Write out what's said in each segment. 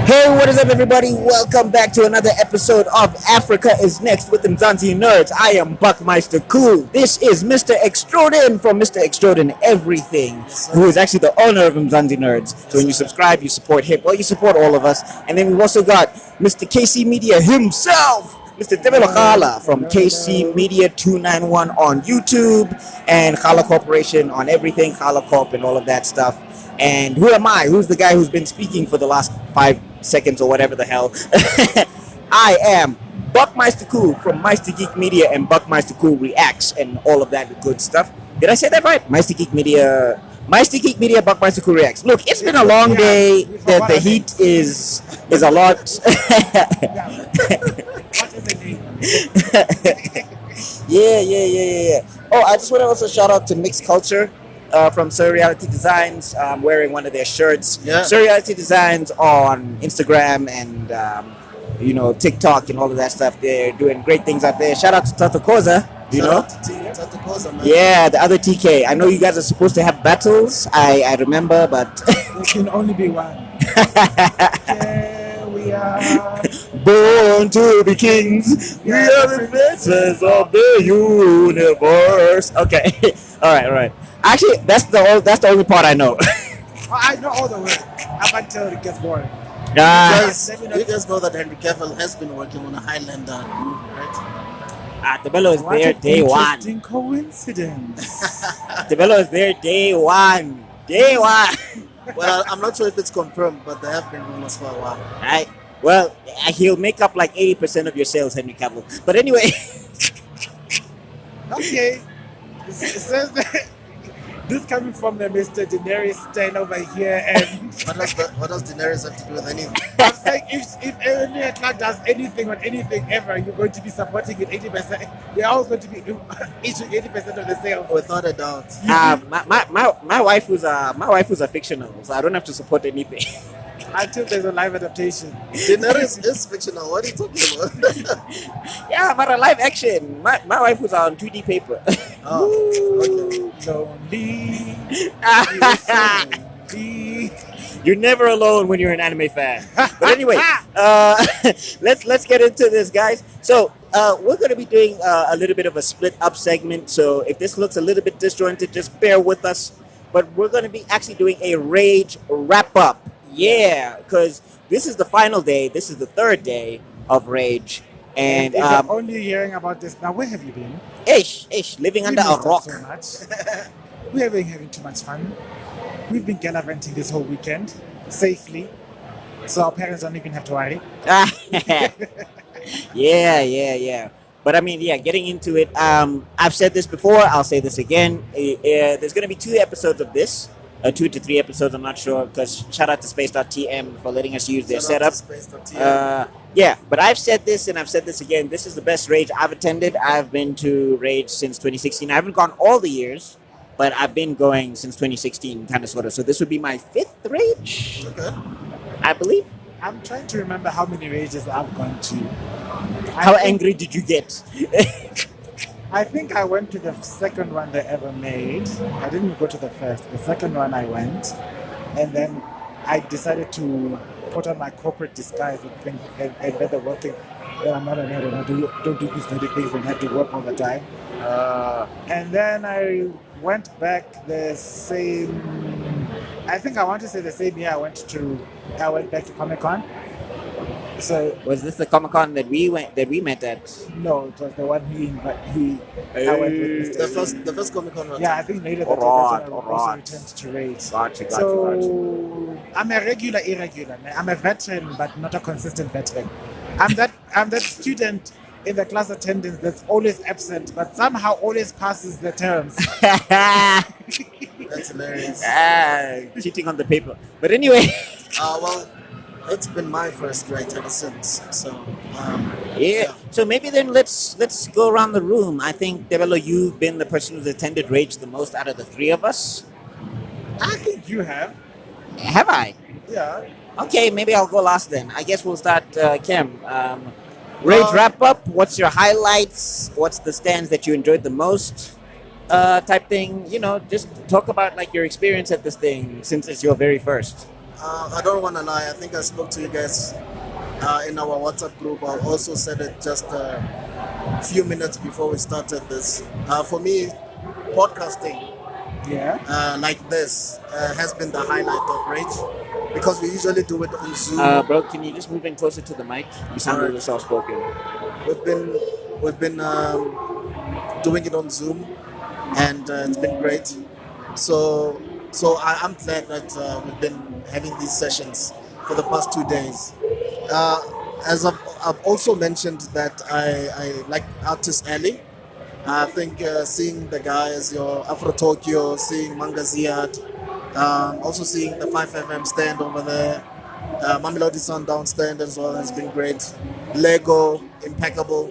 Hey, what is up, everybody? Welcome back to another episode of Africa is Next with Mzansi Nerds. I am Buckmeister Cool. This is Mr. Extraordin from Mr. Extraordin Everything, who is actually the owner of Mzansi Nerds. So when you subscribe, you support him. Well, you support all of us. And then we've also got Mr. KC Media himself, Mr. Tebelo Khala from KC Media 291 on YouTube, and Khala Corporation on everything, Khala Corp and all of that stuff. And who am I? Who's the guy who's been speaking for the last 5 seconds or whatever the hell? I am Buckmeister Cool from Meister Geek Media and Buckmeister Cool Reacts and all of that good stuff. Did I say that right? Meister Geek Media, Buckmeister Cool Reacts. Look, it's been a long day. The heat is a lot. Yeah. Oh, I just want to also shout out to Mixed Culture. From Surreality Designs. I'm wearing one of their shirts. Yeah. Surreality Designs on Instagram and TikTok and all of that stuff. They're doing great things out there. Shout out to Tatakoza. Shout out to Tatakoza, man. Yeah, the other TK. I know you guys are supposed to have battles. I remember, but there can only be one. Yeah, we are born to be kings. We are the princes of the universe. Okay. All right. Actually, that's the only part I know. I know all the words up until it gets boring. You guys know that Henry Cavill has been working on a Highlander movie, right? Tebelo is there day one. Interesting coincidence. Tebelo is there day one. Day one. Well, I'm not sure if it's confirmed, but there have been rumors for a while. Right. Well, he'll make up like 80% of your sales, Henry Cavill. But anyway. Okay. It says that. This coming from the Mr. Daenerys stand over here, and what does Daenerys have to do with anything? I'm saying if Emilia Clarke does anything on anything ever, you're going to be supporting it 80%. They're always going to be issuing 80% of the sales. Without a doubt. My wife was a fictional, so I don't have to support anything. Until there's a live adaptation. Daenerys is fictional. What are you talking about? Yeah, but a live action. My wife was on 2D paper. Oh, okay. Lonely. You're never alone when you're an anime fan. But anyway, let's get into this, guys. So we're going to be doing a little bit of a split up segment. So if this looks a little bit disjointed, just bear with us. But we're going to be actually doing a Rage wrap up. Yeah, because this is the final day. This is the third day of Rage. And if you're only hearing about this now, where have you been? Living under a rock. So much. We have been having too much fun. We've been gallivanting this whole weekend safely, so our parents don't even have to worry. Yeah. But I mean, yeah, getting into it. I've said this before. I'll say this again. There's going to be 2 episodes of this. 2 to 3 episodes, I'm not sure, because shout out to space.tm for letting us use their setup. Yeah, but I've said this and I've said this again. This is the best Rage I've attended. I've been to Rage since 2016. I haven't gone all the years, but I've been going since 2016, kind of, sort of. So this would be my 5th Rage, Okay. I believe. I'm trying to remember how many Rages I've gone to. How angry did you get? I think I went to the second one they ever made. I didn't go to the first. The second one I went, and then I decided to put on my corporate disguise and let the working. I'm not a nerd, and I don't do these nerdy things and have to work all the time. And then I went back the same. I think I want to say the same year I went back to Comic-Con. So was this the Comic-Con that we met at? No, it was the one I went with Mr. The first Comic-Con. Yeah, I think later that also returned to Rage. Gotcha. I'm a regular, irregular. I'm a veteran, but not a consistent veteran. I'm that student in the class attendance that's always absent, but somehow always passes the terms. That's hilarious. Cheating on the paper. But anyway. Well, it's been my first Rage ever since. So yeah. So maybe then let's go around the room. I think Tebelo, you've been the person who's attended Rage the most out of the 3 of us. I think you have. Have I? Yeah. Okay, maybe I'll go last then. I guess we'll start, Kim. Rage wrap up. What's your highlights? What's the stands that you enjoyed the most? Type thing. Just talk about like your experience at this thing since it's your very first. I don't want to lie. I think I spoke to you guys in our WhatsApp group. I also said it just a few minutes before we started this. For me, podcasting Yeah. like this has been the highlight of Rage because we usually do it on Zoom. Bro, can you just move in closer to the mic? You sound a little soft spoken. We've been doing it on Zoom, and it's been great. I'm glad that we've been having these sessions for the past 2 days. As I've also mentioned that I like Artist Alley. I think seeing the guys, your Afro Tokyo, seeing Manga Ziad, also seeing the 5FM stand over there, Mamelodi Sundown stand as well has been great. Lego, impeccable,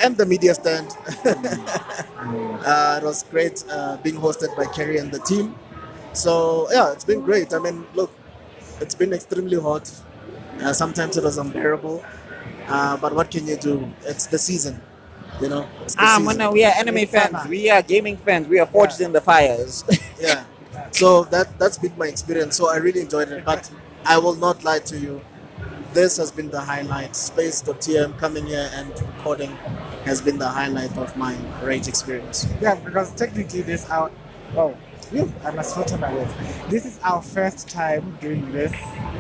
and the media stand. It was great being hosted by Kerry and the team. So yeah, it's been great. I mean, look, it's been extremely hot. Sometimes it was unbearable, but what can you do? It's the season, you know. It's the season. Man, we are anime It's fans. summer. We are gaming fans. We are forged in the fires. Yeah. So that's been my experience. So I really enjoyed it. But I will not lie to you. This has been the highlight. Space.tm coming here and recording has been the highlight of my Rage experience. Yeah, because technically this our I must filter my words. This is our first time doing this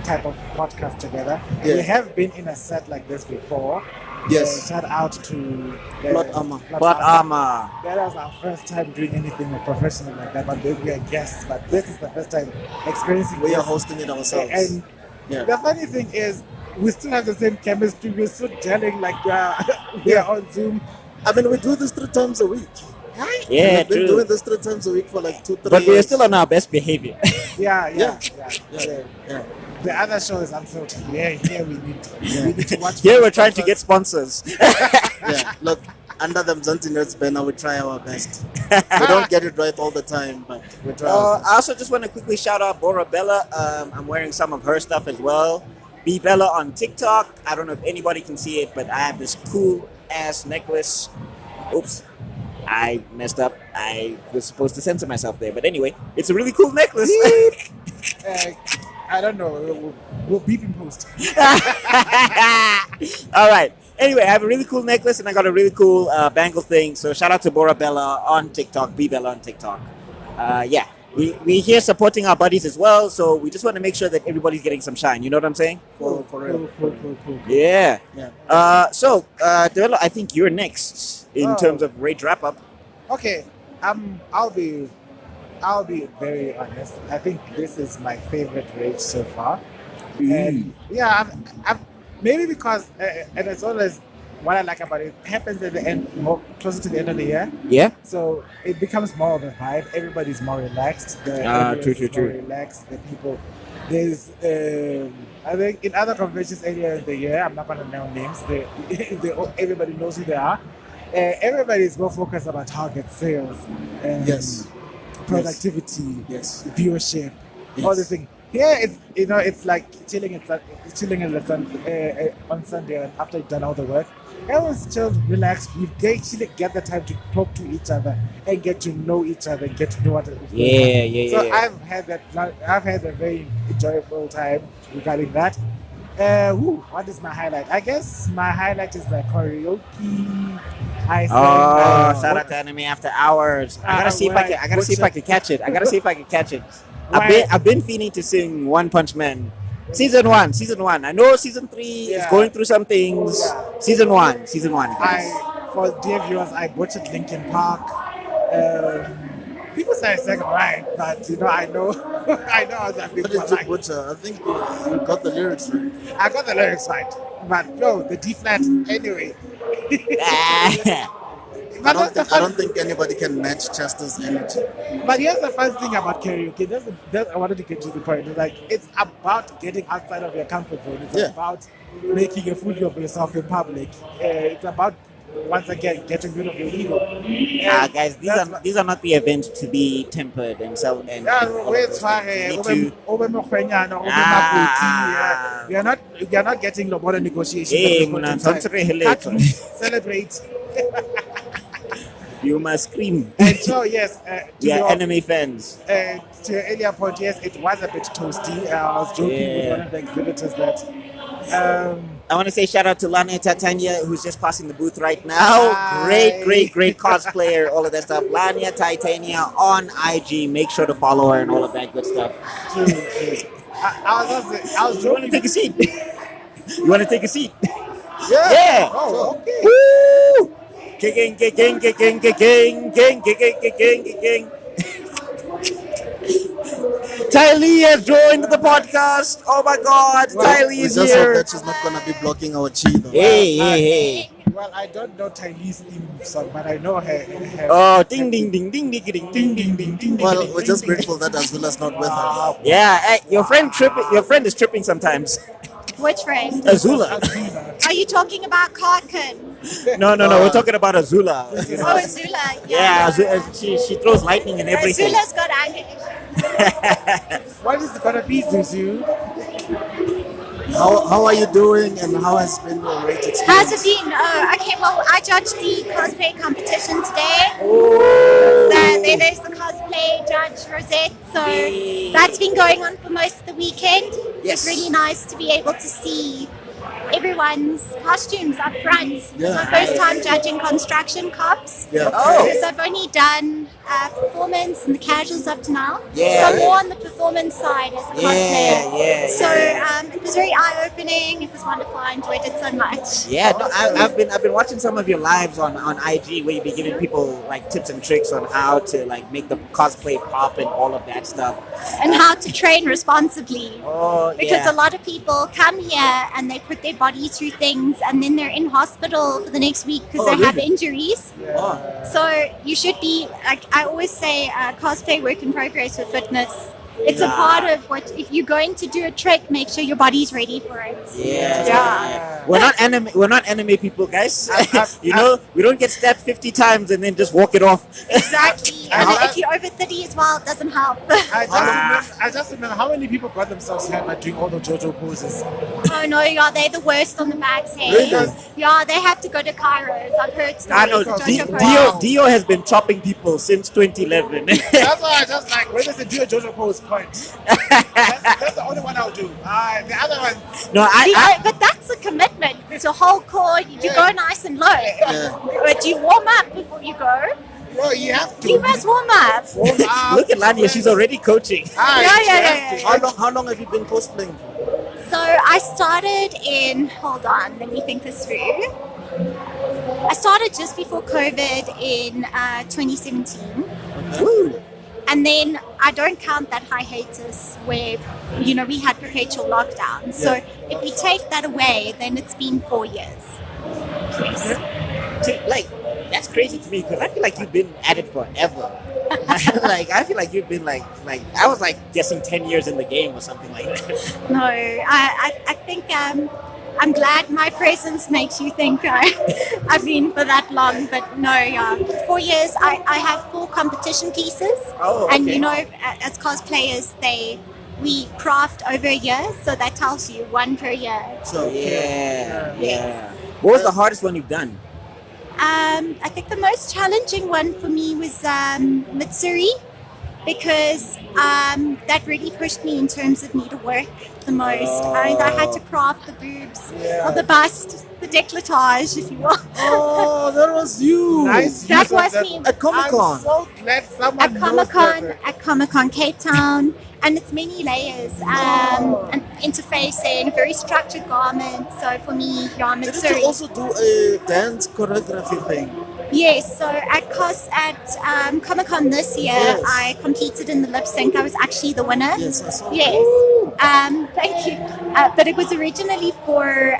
type of podcast together. Yeah. We have been in a set like this before. Yes. Shout out to Plot Armor. But armor. That was our first time doing anything professional like that, but we are guests. But this is the first time experiencing We this. are hosting it ourselves. And Yeah. the funny thing is, we still have the same chemistry. We're still gelling like we are on Zoom. I mean, we do this 3 times a week. Yeah, We've been true. doing this 3 times a week for like 2-3 But we are years. still on our best behavior. Yeah. Yeah. The other show is unfiltered. Here we need to watch. Here we're trying to get sponsors. Yeah. Look, under the Mzansi NERDS banner, we try our best. We don't get it right all the time, but we try our best. I also just want to quickly shout out Bora Bella. I'm wearing some of her stuff as well. Be Bella on TikTok. I don't know if anybody can see it, but I have this cool ass necklace. Oops. I messed up. I was supposed to censor myself there. But anyway, it's a really cool necklace. I don't know. We'll beep in post. All right. Anyway, I have a really cool necklace and I got a really cool bangle thing. So shout out to Bora Bella on TikTok, Be Bella on TikTok. Yeah, we're here supporting our buddies as well. So we just want to make sure that everybody's getting some shine. You know what I'm saying? For real. Cool. Yeah. Yeah. So, Dewella, I think you're next in terms of Rage wrap up. Okay. I'll be very honest. I think this is my favorite Rage so far. And yeah, I've maybe because and it's always what I like about it happens at the end, more closer to the end of the year. Yeah. So it becomes more of a vibe. Everybody's more relaxed. The True. audience is more relaxed. The people. There's I think in other conventions earlier in the year, I'm not gonna name names. Everybody knows who they are. Everybody's more focused about target sales. Yes. Productivity. Yes. Viewership. Yes. All the things. Here it's like chilling in the sun on Sunday and after you've done all the work. Everyone's chilled, relaxed. You actually get the time to talk to each other and get to know each other, and get to know what. Yeah. So I've had a very enjoyable time regarding that. What is my highlight? I guess my highlight is the karaoke. Shout out to Anime After Hours. I gotta see if I can catch it. I've been feeling to sing One Punch Man. Season one. I know season 3 is going through some things. Yeah. Season one. For dear viewers, I butchered Linkin Park. People say I sang alright, but I know other What people did you like. butcher? I think you got the lyrics right. I got the lyrics right, but the D flat anyway. I don't think anybody can match Chester's energy. But here's the fun thing about karaoke. I wanted to get to the point. It's about getting outside of your comfort zone. It's about making a fool of yourself in public. It's about once again getting rid of your ego. Guys, these are not the events to be tempered and so and. We are not getting the border negotiations. Hey, at this point in time. Celebrate. You must scream. And so, yes, to, Yeah, your, anime fans. to your earlier point, yes, it was a bit toasty. I was joking with one of the exhibitors that. I want to say shout out to Lana Titania, who's just passing the booth right now. Hi. Great cosplayer, all of that stuff. Lana Titania on IG. Make sure to follow her and all of that good stuff. True. I was You want to joking. take a seat? You want to take a seat? Yeah. Yeah. Oh, okay. Woo! Gang. Ty Lee has joined the podcast. Oh my God, Ty Lee We is just hope here. that she's not gonna be blocking our chi though. Hey. Well, I don't know Chinese theme song, but I know her. Oh, ding ding ding ding ding ding ding ding ding ding. Well, we're just grateful that Azula's not with us. Yeah, hey, your friend is tripping sometimes. Which friend? Azula. Are you talking about Karkin? No, we're talking about Azula. You know? Oh, Azula. Yeah, she throws lightning and everything. Azula's got anger issues. What is it gonna be, Zuzu? How are you doing, and how has been your Rage experience? How's it been? Oh, okay, well, I judged the cosplay competition today. Oh. So there's the cosplay judge Rosette. So that's been going on for most of the weekend. Yes. It's really nice to be able to see everyone's costumes up front. It's Yeah. my first time judging construction cops. Yeah. Oh. Because I've only done performance and the casuals up to now. Yeah. So more on the performance side as a cosplayer. Yeah. So it was very eye-opening. It was wonderful. I enjoyed it so much. Yeah, no, I've been watching some of your lives on IG where you be giving people like tips and tricks on how to like make the cosplay pop and all of that stuff. And how to train responsibly. Oh, Because yeah. a lot of people come here and they put their body through things and then they're in hospital for the next week because Oh, they have really? injuries. Oh. So you should be, like I always say, cosplay work in progress with fitness. It's a part of what, if you're going to do a trick, make sure your body's ready for it. Yeah. We're not anime people, guys. You know, we don't get stabbed 50 times and then just walk it off. Exactly. And if you're over 30 as well, it doesn't help. I just remember how many people got themselves hurt by doing all the JoJo poses. Oh no, yeah, they're the worst on the backs, hey? Really? Yeah, they have to go to Kairos. I've heard stories. I know of JoJo poses. Wow. Dio has been chopping people since 2011. That's why I just like, when there's a JoJo pose point. That's the only one I'll do. The other ones, No, But that's a commitment. It's a whole core. You go nice and low. Yeah. But you warm up before you go. well, you have to. You must warm up. look at Lania, she's already coaching. Yeah. How long have you been cosplaying for? So I started in, hold on, let me think this through. I started just before COVID in 2017. Woo. And then I don't count that hiatus where, you know, we had perpetual lockdown. So if we take that away, then it's been 4 years. Yes. See, like, that's crazy to me because I feel like you've been at it forever. Like, I feel like you've been like I was like guessing 10 years in the game or something like that. No, I think I'm glad my presence makes you think I've been for that long. But no, 4 years. I have 4 competition pieces. Oh, And okay. you know, as cosplayers, we craft over a year, so that tells you 1 per year. So Yeah. What was the hardest one you've done? I think the most challenging one for me was Mitsuri, because that really pushed me in terms of me to work the most. I had to craft the boobs, or the bust, the décolletage, if you will. Oh, that was you. Nice. That use of was that. me. At Comic-Con. I'm so glad someone At Comic-Con Cape Town, and it's many layers, and interfacing, very structured garment. So for me, Didn't Mitsuri. you also do a dance choreography thing? Yes, so at Comic-Con this year, Yes. I competed in the lip sync. I was actually the winner. Yes, I saw. Yes. Thank you. But it was originally for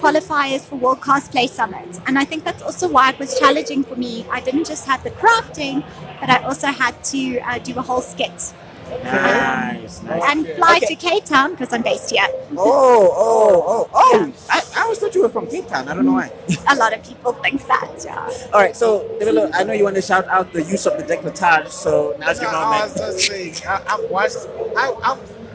qualifiers for World Cosplay Summit. And I think that's also why it was challenging for me. I didn't just have the crafting, but I also had to do a whole skit. Nice. And fly to Cape Town because I'm based here. Oh. I always thought you were from Cape Town. I don't know why. A lot of people think that, yeah. All right, so Devilo, I know you want to shout out the use of the décolletage, so now's your I moment. was just saying, I've watched.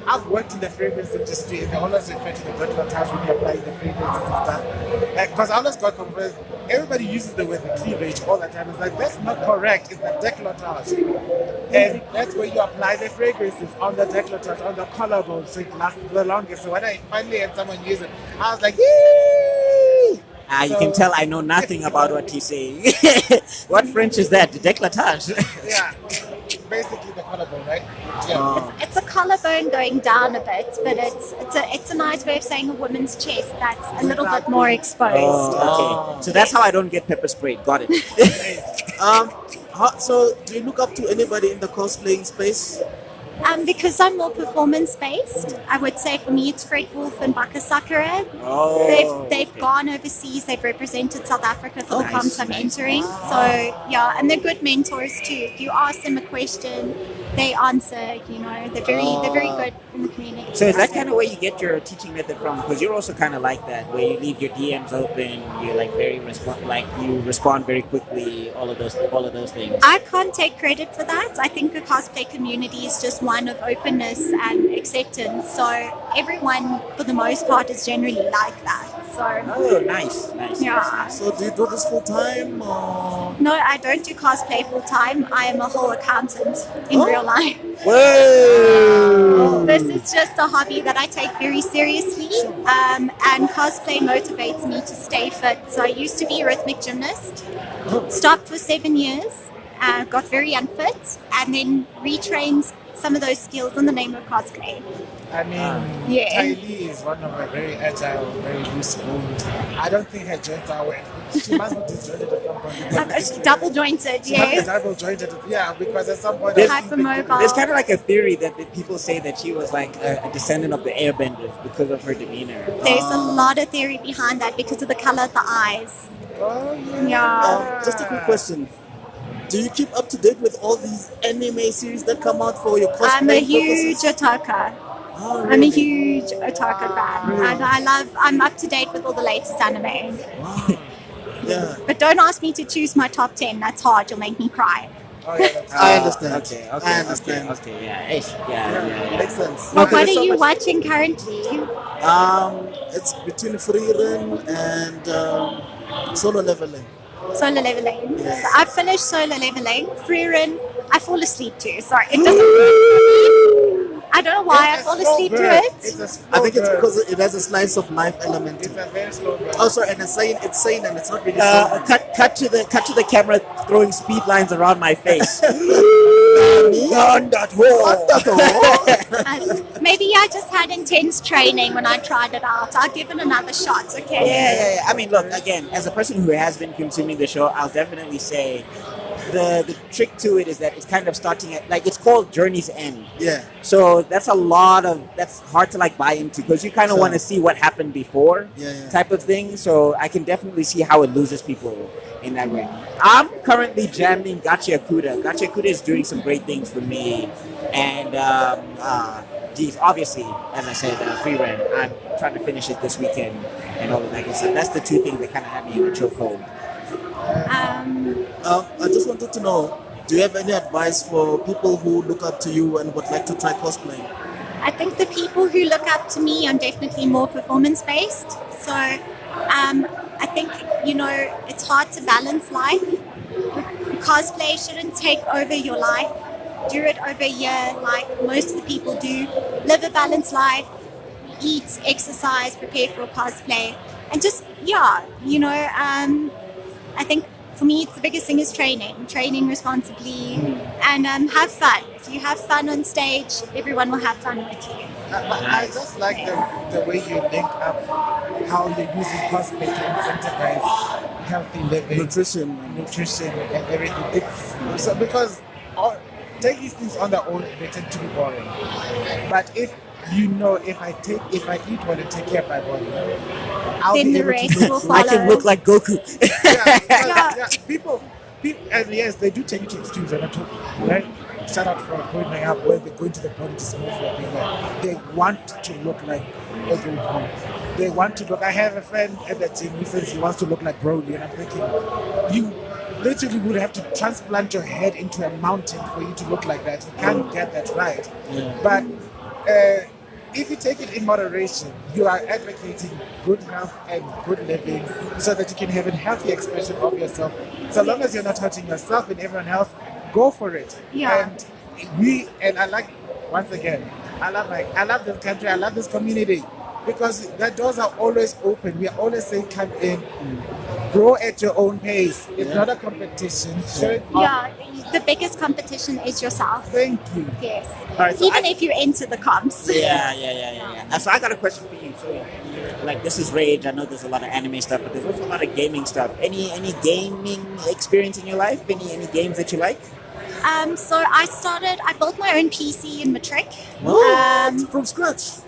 I've worked in the fragrance industry, and they always refer to the decolletage when you're applying the fragrances and stuff. Because I always got confused. Everybody uses the word the cleavage all the time. It's like, that's not correct. It's the decolletage. And that's where you apply the fragrances on the decolletage, on the collarbone, so it lasts the longest. So when I finally had someone use it, I was like, yay! You can tell I know nothing about what he's saying. What French is that? Décolletage. Yeah, basically the collarbone, right? Yeah. It's a collarbone going down a bit, but it's a nice way of saying a woman's chest that's a little bit more exposed. Okay. So that's how I don't get pepper sprayed. Got it. So do you look up to anybody in the cosplaying space? Because I'm more performance based, I would say for me it's Fred Wolf and Baka Sakura. They've gone overseas, they've represented South Africa for the comps I'm entering. So yeah, and they're good mentors too. If you ask them a question, they answer, they're very good in the community. So is that kind of where you get your teaching method from? Because you're also kind of like that, where you leave your DMs open, you're like you respond very quickly, all of those things. I can't take credit for that. I think the cosplay community is just one of openness and acceptance. So everyone, for the most part, is generally like that. So nice. Yeah. So do you do this full time? Or? No, I don't do cosplay full time. I am a whole accountant in real life. Whoa! This is just a hobby that I take very seriously, and cosplay motivates me to stay fit. So I used to be a rhythmic gymnast, stopped for 7 years, got very unfit, and then retrained some of those skills in the name of cosplay. I mean, Yeah. Tai Lee is one of my very agile, very loose-boned. I don't think her joints are well. She must be disjointed at some point. Double jointed, yes. Double jointed, yeah, because at some point... Hypermobile. There's kind of like a theory that people say that she was like a descendant of the airbenders because of her demeanor. There's a lot of theory behind that because of the color of the eyes. Oh, yeah. Yeah. Just a quick question. Do you keep up to date with all these anime series that come out for your cosplay I'm a huge purposes? otaku. Oh, I'm a really? huge otaku fan, and I'm up to date with all the latest anime. Wow. Yeah. But don't ask me to choose my top 10. That's hard. You'll make me cry. Oh, yeah, that's I understand. Okay, I understand. Okay, yeah. Makes sense. Well, what There's are so you much- watching currently? It's between Freeren and solo leveling. Solo leveling. Yes. So I've finished solo leveling. Freeren, I fall asleep to. Sorry, it doesn't work for me. I don't know why I It's a fall slow asleep to burn. it. It's a slow I think it's burn. because it has a slice of life element. It's a very slow burn. Oh, sorry, and it's sane and it's not really slow. Cut to the camera throwing speed lines around my face. Not at all. Maybe I just had intense training when I tried it out. I'll give it another shot, okay? Yeah. I mean, look, again, as a person who has been consuming the show, I'll definitely say the trick to it is that it's kind of starting at, like, it's called Journey's End. Yeah. So that's that's hard to like buy into because you kind of Sure. want to see what happened before Yeah. type of thing. So I can definitely see how it loses people in that way. I'm currently jamming Gachi Akuda. Gachi Akuda is doing some great things for me. And geez, obviously, as I said, free run. I'm trying to finish it this weekend and all of that good stuff. That's the two things that kind of have me in a chokehold. I just wanted to know, do you have any advice for people who look up to you and would like to try cosplay? I think the people who look up to me are definitely more performance-based. So I think, it's hard to balance life. Cosplay shouldn't take over your life. Do it over a year like most of the people do. Live a balanced life, eat, exercise, prepare for cosplay. And just, I think for me, the biggest thing is training responsibly, and have fun. If you have fun on stage, everyone will have fun with you. I just like the way you link up how you're using cosplay to incentivize healthy living, nutrition and everything. It's so because take these things on their own, they tend to be boring. But if I eat well and take care of my body, I'll Then be the able rest to will I can follow. look like Goku. yeah, people, and yes, they do take it to extremes. And I told right? Shout out for going up where they're going to the body to smoke for a thing. They want to look like a Goku. They want to look. I have a friend at the gym who says he wants to look like Broly, and I'm thinking, you literally would have to transplant your head into a mountain for you to look like that. You can't get that right. Yeah. But if you take it in moderation, you are advocating good health and good living so that you can have a healthy expression of yourself. So long as you're not hurting yourself and everyone else, go for it. Yeah. And I like, once again, I love this country, I love this community because the doors are always open. We are always saying come in, grow at your own pace. It's not a competition. Show it off. Yeah, the biggest competition is yourself. Thank you. Yes. All right, so Even if you're into the comps. Yeah. So I got a question for you. So, like, this is Rage. I know there's a lot of anime stuff, but there's also a lot of gaming stuff. Any gaming experience in your life? Any games that you like? So I built my own PC in matric. From scratch.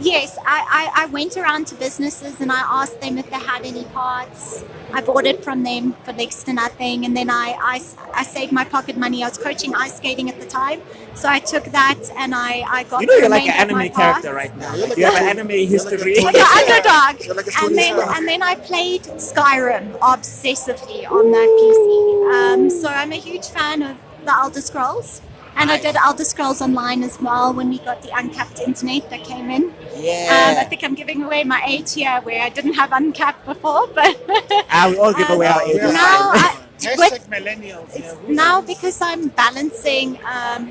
Yes, I went around to businesses and I asked them if they had any parts. I bought it from them for next to nothing, and then I saved my pocket money. I was coaching ice skating at the time, so I took that and I got. You know, the you're like an remainder of my anime character parts. right now. You're like You have a- an anime history. You're like The underdog. You're like a Tony Stark. And then I played Skyrim obsessively on that PC. So I'm a huge fan of the Elder Scrolls. And I did Elder Scrolls Online as well when we got the uncapped internet that came in. Yeah. I think I'm giving away my age here where I didn't have uncapped before, but We all give away our ages. now Hashtag millennials. it's now because I'm balancing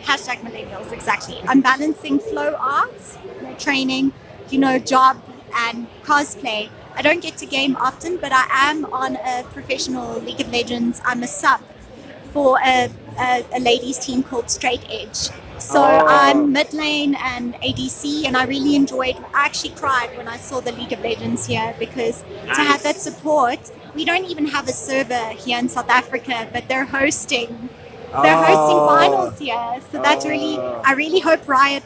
hashtag millennials, exactly. I'm balancing flow arts, training, job and cosplay. I don't get to game often, but I am on a professional League of Legends. I'm a sub for a ladies team called Straight Edge. So I'm mid lane and ADC, and I really enjoyed. I actually cried when I saw the League of Legends here because to have that support. We don't even have a server here in South Africa, but they're hosting. They're hosting finals here, so that's really. I really hope Riot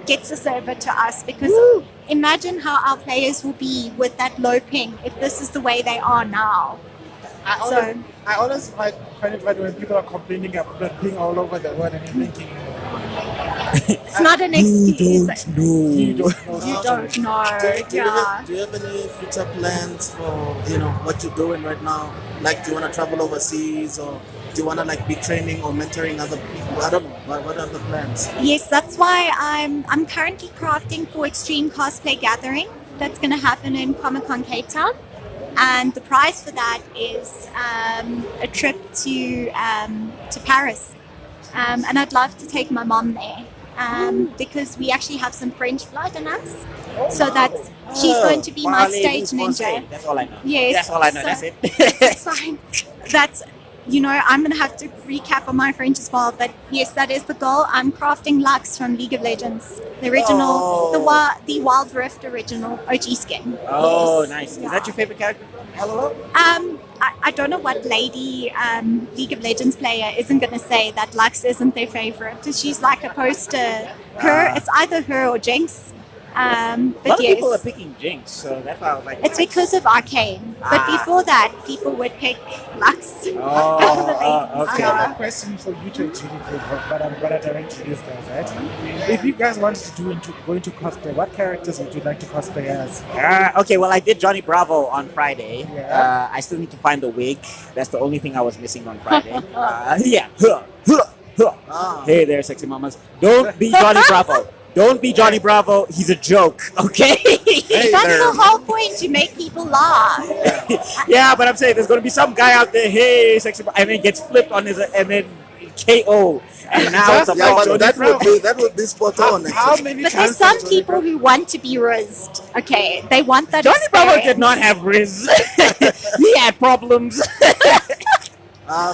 gets a server to us because imagine how our players will be with that low ping if this is the way they are now. I always find it funny when people are complaining about being all over the world and you're thinking, It's not an excuse. you don't know. You don't know. Do you have any future plans for what you're doing right now? Like, do you want to travel overseas, or do you want to be training or mentoring other people? I don't know. What are the plans? Yes, that's why I'm currently crafting for Extreme Cosplay Gathering. That's going to happen in Comic Con Cape Town, and the prize for that is a trip to Paris, and I'd love to take my mom there. Because we actually have some French blood in us, so that's she's going to be my stage ninja. That's all I know. Yes, That's all I know. so- That's it. It's fine. That's I'm gonna have to recap on my French as well. But yes, that is the goal. I'm crafting Lux from League of Legends, the original, the Wild Rift original OG skin. Oh, Yes. nice. Yeah. Is that your favorite character? LOL? I don't know what lady League of Legends player isn't going to say that Lux isn't their favorite. She's like a poster. It's either her or Jinx. A But lot of yes, people are picking Jinx, so that's why I was like, it's because of Arcane. But before that, people would pick Lux. okay. I have a question for you to actually give, but I'm gonna direct to these guys, right? If you guys wanted to go into cosplay, what characters would you like to cosplay as? Okay, well, I did Johnny Bravo on Friday. Yeah. I still need to find the wig. That's the only thing I was missing on Friday. Yeah. Huh, huh, huh. Hey there, sexy mamas. Don't be Johnny Bravo. Don't be Johnny Bravo. He's a joke, okay? That's the whole point, to make people laugh. Yeah, but I'm saying there's going to be some guy out there, hey, sexy, and then gets flipped on his, and then KO. And now it's a Yeah, but Johnny that would be spot on. How Actually. many But there's times some people who want to be rizzed. Okay, they want that Johnny Bravo experience. did not have Riz. He had problems.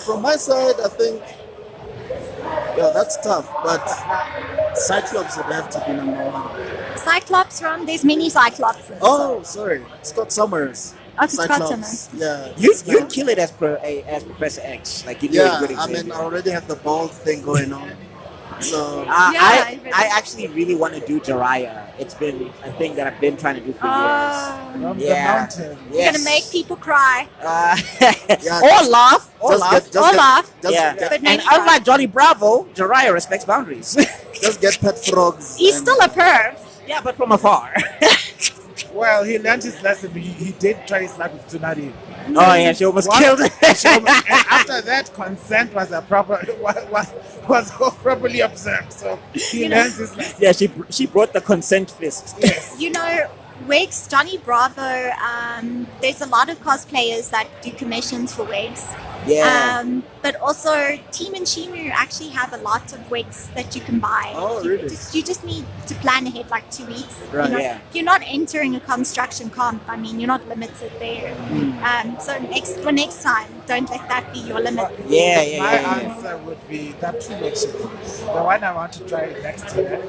From my side, I think, that's tough, but Cyclops would have to be number one. Cyclops from, there's many Cyclopses. Oh, sorry, Scott Summers. Oh, Scott Summers. Yeah. You kill it as Professor X. Like you do Yeah, a good I Xavier. mean, I already have the bald thing going on. So, I actually really want to do Jiraiya. It's been a thing that I've been trying to do for years. from the Yeah. mountain? You're gonna make people cry. Yeah, or laugh. Or laugh. laugh. Yeah. Get, But And maybe unlike Johnny Bravo, Jiraiya respects boundaries. just get pet frogs. He's and- still a perv. Yeah, but from afar. Well, he learned his lesson. He did try his luck with Tsunade. Oh yeah, she almost What? killed it. And after that, consent was properly observed. So he learns his lesson. Yeah, she brought the consent fist. Yes. You know, Wigs, Johnny Bravo, there's a lot of cosplayers that do commissions for wigs. Yeah. But also, Team and Shimu actually have a lot of wigs that you can buy. Oh, you, really? You just need to plan ahead like 2 weeks. Right, You know, yeah. You're not entering a construction comp. I mean, you're not limited there. So for next time, don't let that be your limit. Yeah, My yeah. answer would be that two actually. The one I want to try next year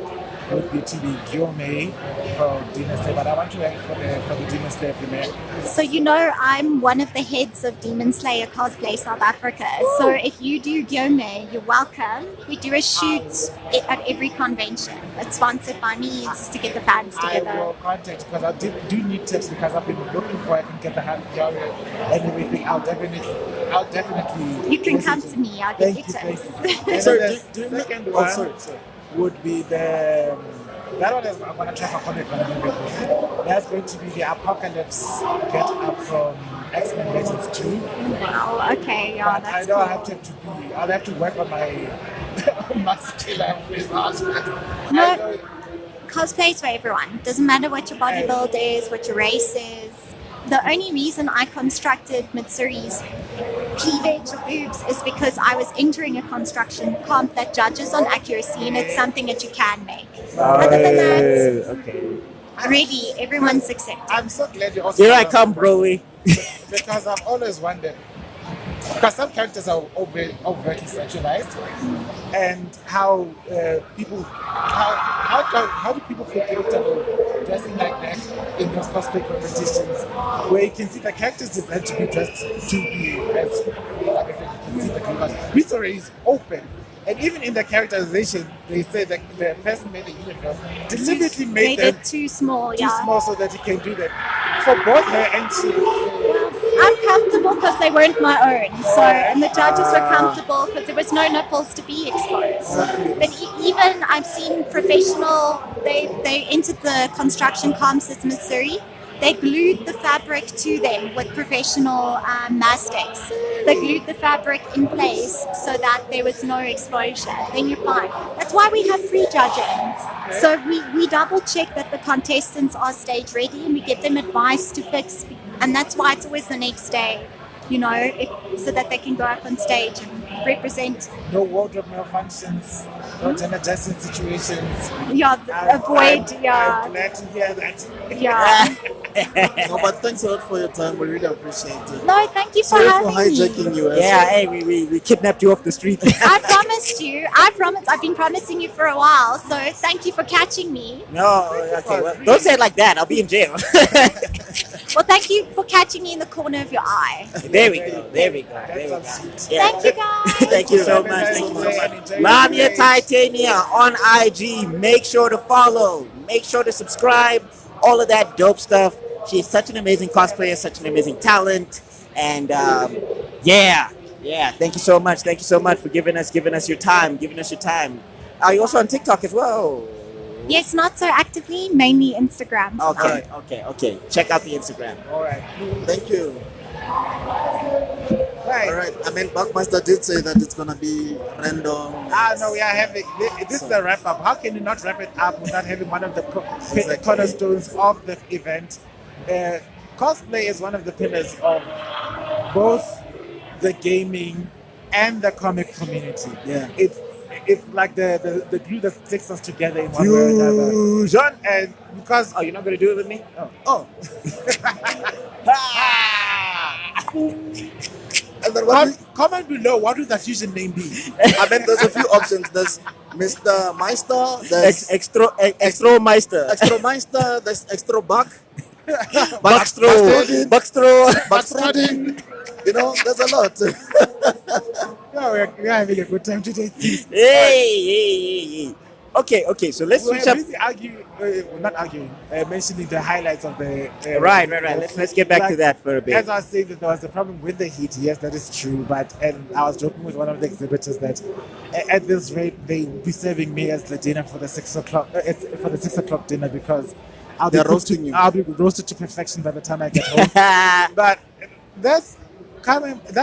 would be to be Gyomei for Demon Slayer, but I want to wait for the Demon Slayer premiere. So you know, I'm one of the heads of Demon Slayer Cosplay South Africa. So if you do Gyome, you're welcome. We do a shoot at every convention. It's sponsored by me. It's just to get the fans I together. will contact because I do need tips because I've been looking for it and get the hand job and everything. I'll definitely. You can come message to me. I'll give you Thank you. tips. And Sorry, then do you the second oh, one sorry. would be the that one is I'm gonna try for comic con everything. That's going to be the Apocalypse get up from X-Men Legends 2. Wow. Okay. Yeah, But I that's know cool. I'll have to work on my muscular results. No. Cosplay is for everyone. Doesn't matter what your body build is, what your race is. The only reason I constructed Mitsuri's cleavage or boobs is because I was entering a construction comp that judges on accuracy, and it's something that you can make. Other than that, Okay. really, everyone's accepted. I'm so glad you also Here I come, Broly. because I've always wondered because some characters are overtly sexualized and how how do people feel comfortable dressing like that in those cosplay competitions where you can see the characters designed to be dressed to be as like I said, you can see the because Missouri is open. And even in the characterization, they say that the person made the uniform deliberately made them it too small, too yeah. small so that you can do that. For both her and she. I'm comfortable because they weren't my own. So, and the judges were comfortable because there was no nipples to be exposed. But even I've seen professional, they entered the construction comps as Missouri. They glued the fabric to them with professional mastics. They glued the fabric in place so that there was no exposure. Then you're fine. That's why we have free judging. So we double check that the contestants are stage ready and we get them advice to fix. And that's why it's always the next day, you know, so that they can go up on stage and represent. No wardrobe malfunctions, no gender adjusting situations. Yeah, avoid, I'm yeah, glad to hear that. yeah. No, but thanks a lot for your time. We really appreciate it. No, thank you for Sorry for having me. hijacking you. Yeah, hey, we kidnapped you off the street. I promised you. I've been promising you for a while. So thank you for catching me. No, okay, well, don't say it like that. I'll be in jail. Well, thank you for catching me in the corner of your eye. There we go. There we go. There we go. That's sweet. Yeah. Thank you, guys. Thank you so Have a much. nice Thank you day so and much. enjoy your Lamia day. Titania on IG. Make sure to follow. Make sure to subscribe. All of that dope stuff. She's such an amazing cosplayer, such an amazing talent. And yeah. Thank you so much. Thank you so much for giving us your time. Are you also on TikTok as well? Yes, not so actively. Mainly Instagram. Okay. Check out the Instagram. All right. Thank you. Right. All right. I mean, Buckmaster did say that it's gonna be random. No, we are having this is a wrap up. How can you not wrap it up without having one of the Exactly. cornerstones of the event? Cosplay is one of the pillars of both the gaming and the comic community. Yeah. It's like the glue that sticks us together in one way or another. Fusion. And because Oh, you're not gonna do it with me? oh. And then what? Comment below, what would the fusion name be? I mean, there's a few options. There's Mr. Meister. There's Extra Meister. Extra Meister. There's Extra Buck. Buckstro. Buckstrading. You know, there's a lot. No, we're having a good time today. Hey. Okay. So let's switch We're up. busy mentioning the highlights of the. Right. Let's get back to that for a As bit. I was saying, that there was a problem with the heat. Yes, that is true. And I was joking with one of the exhibitors that at this rate they will be serving me as the dinner for the 6 o'clock dinner because They're roasting you. I'll be roasted to perfection by the time I get home. But that's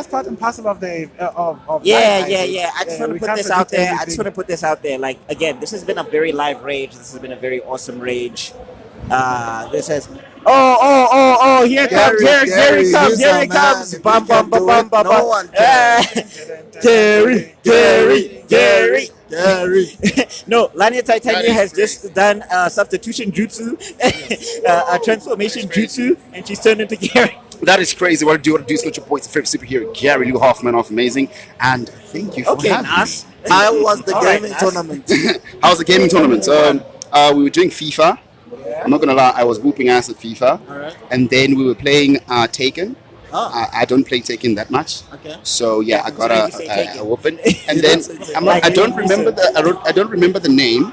part and parcel of the of Yeah, life, yeah, I yeah. I think. just want to We put can't this out predict there. I just everything. want to put this out there. Like, again, this has been a very live rage. This has been a very awesome rage. This has. Oh! Here comes, Gary, comes, he's here our he man. comes. If Bum, he bum, can bum, do bum, it, bum, no bum. one can. Gary. Gary. No, Lania Titania has just done substitution jutsu, a transformation jutsu, and she's turned into Gary. That is crazy. What do you want to do? Slot your boys, favorite superhero, Gary Lou Hoffman of Amazing. And thank you for Okay, having Nas. How was the All right, gaming Nas. tournament? me. How was the gaming tournament? We were doing FIFA. I'm not gonna lie, I was whooping ass at FIFA. Alright. And then we were playing Taken. Oh, I don't play Taken that much. okay. So yeah, I got so you say a Taken. whooping. And You then don't say Taken. I'm not, Like I don't you remember said. I don't remember the name,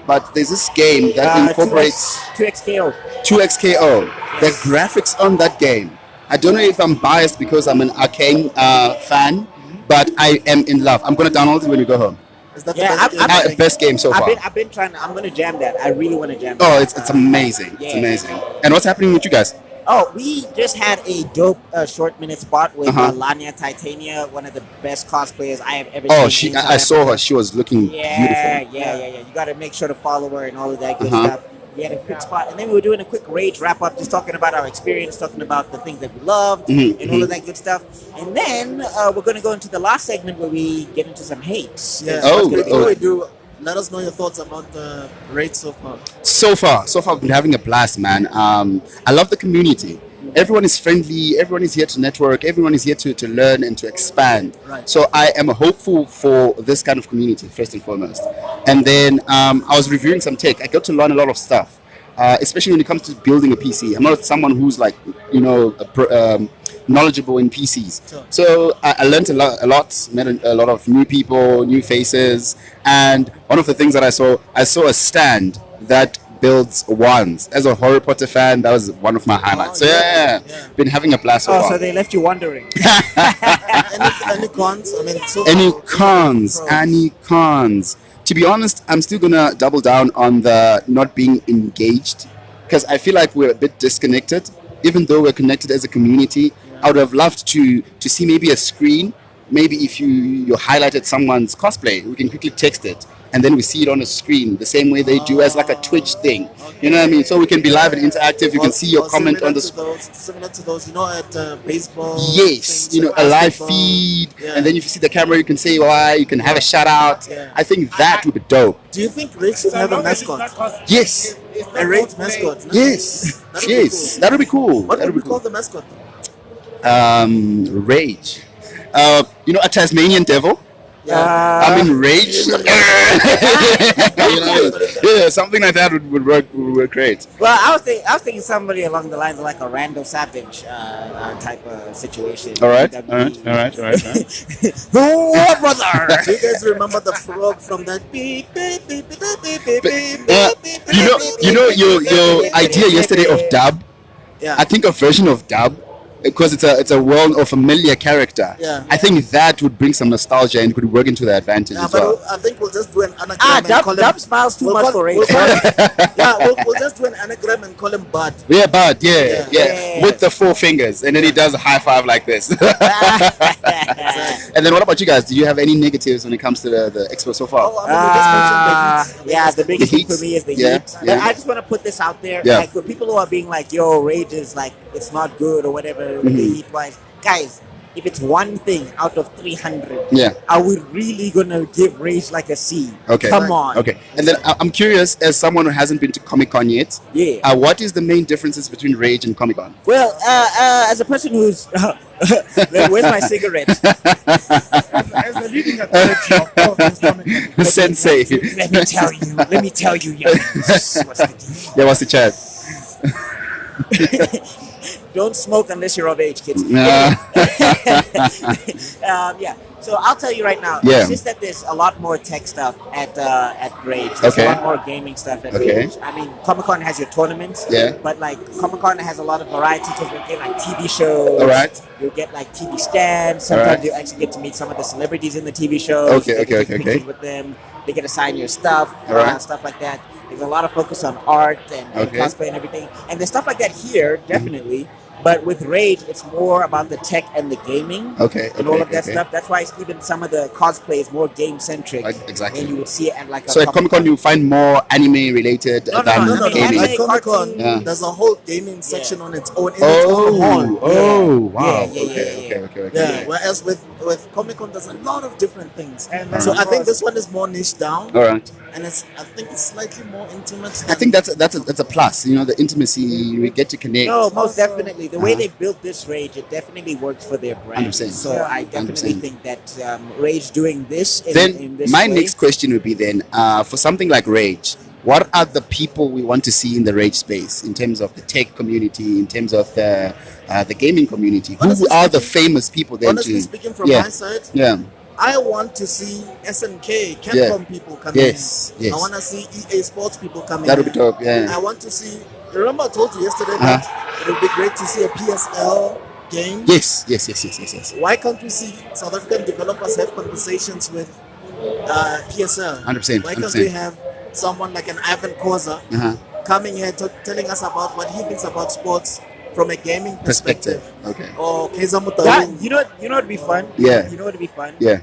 but there's this game that incorporates 2XKO. 2XKO. The graphics on that game. I don't know if I'm biased because I'm an Arcane fan, but I am in love. I'm gonna download it when we go home. Is that Yeah, the best game? Best game so far. I've been trying. I'm gonna jam that. I really want to jam. Oh, that. it's amazing. It's Yeah. amazing. And what's happening with you guys? Oh, we just had a dope short minute spot with Uh-huh. Lania Titania, one of the best cosplayers I have ever Oh, seen. in I South saw Africa. her. She was looking Yeah, beautiful. yeah. You got to make sure to follow her and all of that good Uh-huh. stuff. We had a quick spot, and then we were doing a quick rage wrap up, just talking about our experience, talking about the things that we loved, Mhm, and all of that good stuff. And then we're going to go into the last segment where we get into some hates. Yeah. Oh, Before oh. we do, let us know your thoughts about the rate so far. So far, I've been having a blast, man. I love the community. Everyone is friendly. Everyone is here to network. Everyone is here to learn and to expand. Right. So I am hopeful for this kind of community, first and foremost. And then I was reviewing some tech. I got to learn a lot of stuff, especially when it comes to building a PC. I'm not someone who's like, knowledgeable in PCs. Sure. So I learned a lot, met a lot of new people, new faces. And one of the things that I saw a stand that builds wands. As a Harry Potter fan, that was one of my highlights. So yeah, been having a blast so Oh, far. so they left you wondering. Any cons? I mean, so Any far, cons? pros? Any cons? To be honest, I'm still gonna double down on the not being engaged because I feel like we're a bit disconnected. Even though we're connected as a community, I would have loved to see maybe a screen. Maybe if you highlighted someone's cosplay, we can quickly text it, and then we see it on a screen the same way they do as like a Twitch thing. You know what I mean? So we can be live and interactive. You can see your comment on the screen. Similar to those, at baseball. Yes, things, a live basketball. feed, Yeah. and then if you see the camera, you can say why, you can have a shout out. Yeah. I think that would be dope. Do you think Rage should have a mascot? Yes, A Rage mascot? No? yes, That'd be yes, cool. that would be cool. What That would would we be call cool. the mascot? Rage. A Tasmanian devil. I'm in rage. Yeah, something like that would work great. Well, I was thinking somebody along the lines of like a Randall Savage type of situation. All right, That'd all right, be- all right, all right. What brother? Do you guys remember the frog from that beep, beep, beep, beep, beep, beep, beep, beep, beep, Your idea yesterday of dub. Yeah. I think a version of dub, because it's a well or familiar character. Yeah. I think that would bring some nostalgia and could work into the advantage Yeah, as but well. I think we'll just do an anagram and call him. Dub smiles too much for Rage. We'll just do an anagram and call him Bud. Yeah, but yeah, Yeah. with the 4 fingers, and then he does a high five like this. And then what about you guys? Do you have any negatives when it comes to the expo so far? Oh, I mean, we just mentioned the heat. Yeah, the biggest thing heat. for me is the Yeah, heat. yeah. But I just want to put this out there. Yeah. Like, for people who are being like, yo, Rage is like, it's not good or whatever, Mm-hmm. the heat wise. Guys, if it's one thing out of 300, Yeah. are we really going to give Rage like a C? Okay. Come on. Okay. And then I'm curious, as someone who hasn't been to Comic Con yet, Yeah. what is the main differences between Rage and Comic Con? Well, as a person who's. Where's my cigarette? As the leading authority of all things coming. Sensei. Let me tell you, young. What's the deal? Yeah, what's the chat? Don't smoke unless you're of age, kids. Nah. Yeah. So I'll tell you right now. Yeah. It's just that there's a lot more tech stuff at Rage. There's Okay. a lot more gaming stuff at Okay. Rage. I mean, Comic Con has your tournaments. Yeah. But like Comic Con has a lot of variety. So you get like TV shows. All right. You'll get like TV stands. Sometimes All right. you actually get to meet some of the celebrities in the TV shows. Okay, You get to okay, take okay, pictures okay. with them. they get to sign your stuff, Alright. stuff like that. There's a lot of focus on art and Okay. cosplay and everything. And there's stuff like that here, definitely. But with Rage, it's more about the tech and the gaming Okay, and all okay, of that okay. stuff. That's why even some of the cosplay is more game centric. Exactly. And you would see it at like a So at Comic-Con you find more anime related No, no, than no, No, no, no. gaming. Anime, At Comic Con, cartoon. Yeah. there's a whole gaming section on its own in its own hall. Oh, wow. Yeah, Okay. Yeah. Whereas with Comic Con, there's a lot of different things. And So then I think this one is more niche down, All right. and I think it's slightly more intimate. I think that's a plus. You know, the intimacy, we get to connect. No, most definitely. The way Uh-huh. they built this Rage, it definitely works for their brand. 100%. So Yeah. I definitely 100%. think that Rage doing this in Then this my way, next question would be then, for something like Rage, what are the people we want to see in the Rage space in terms of the tech community, in terms of the gaming community? Honestly Who are the speaking- famous people then? Honestly speaking, from yeah. my side, Yeah. I want to see SNK, Capcom people coming Yes, in. yes. I want to see EA Sports people coming That would be in. dope. Yeah. I want to see. Remember, I told you yesterday that it would be great to see a PSL game. Yes. Why can't we see South African developers have conversations with PSL? 100%, Why can't 100%. we have someone like an Ivan Koza Uh-huh. coming here telling us about what he thinks about sports from a gaming perspective? Okay. Or Keza that, Mutaung. you know what'd be fun? Yeah. You know what'd be fun? Yeah.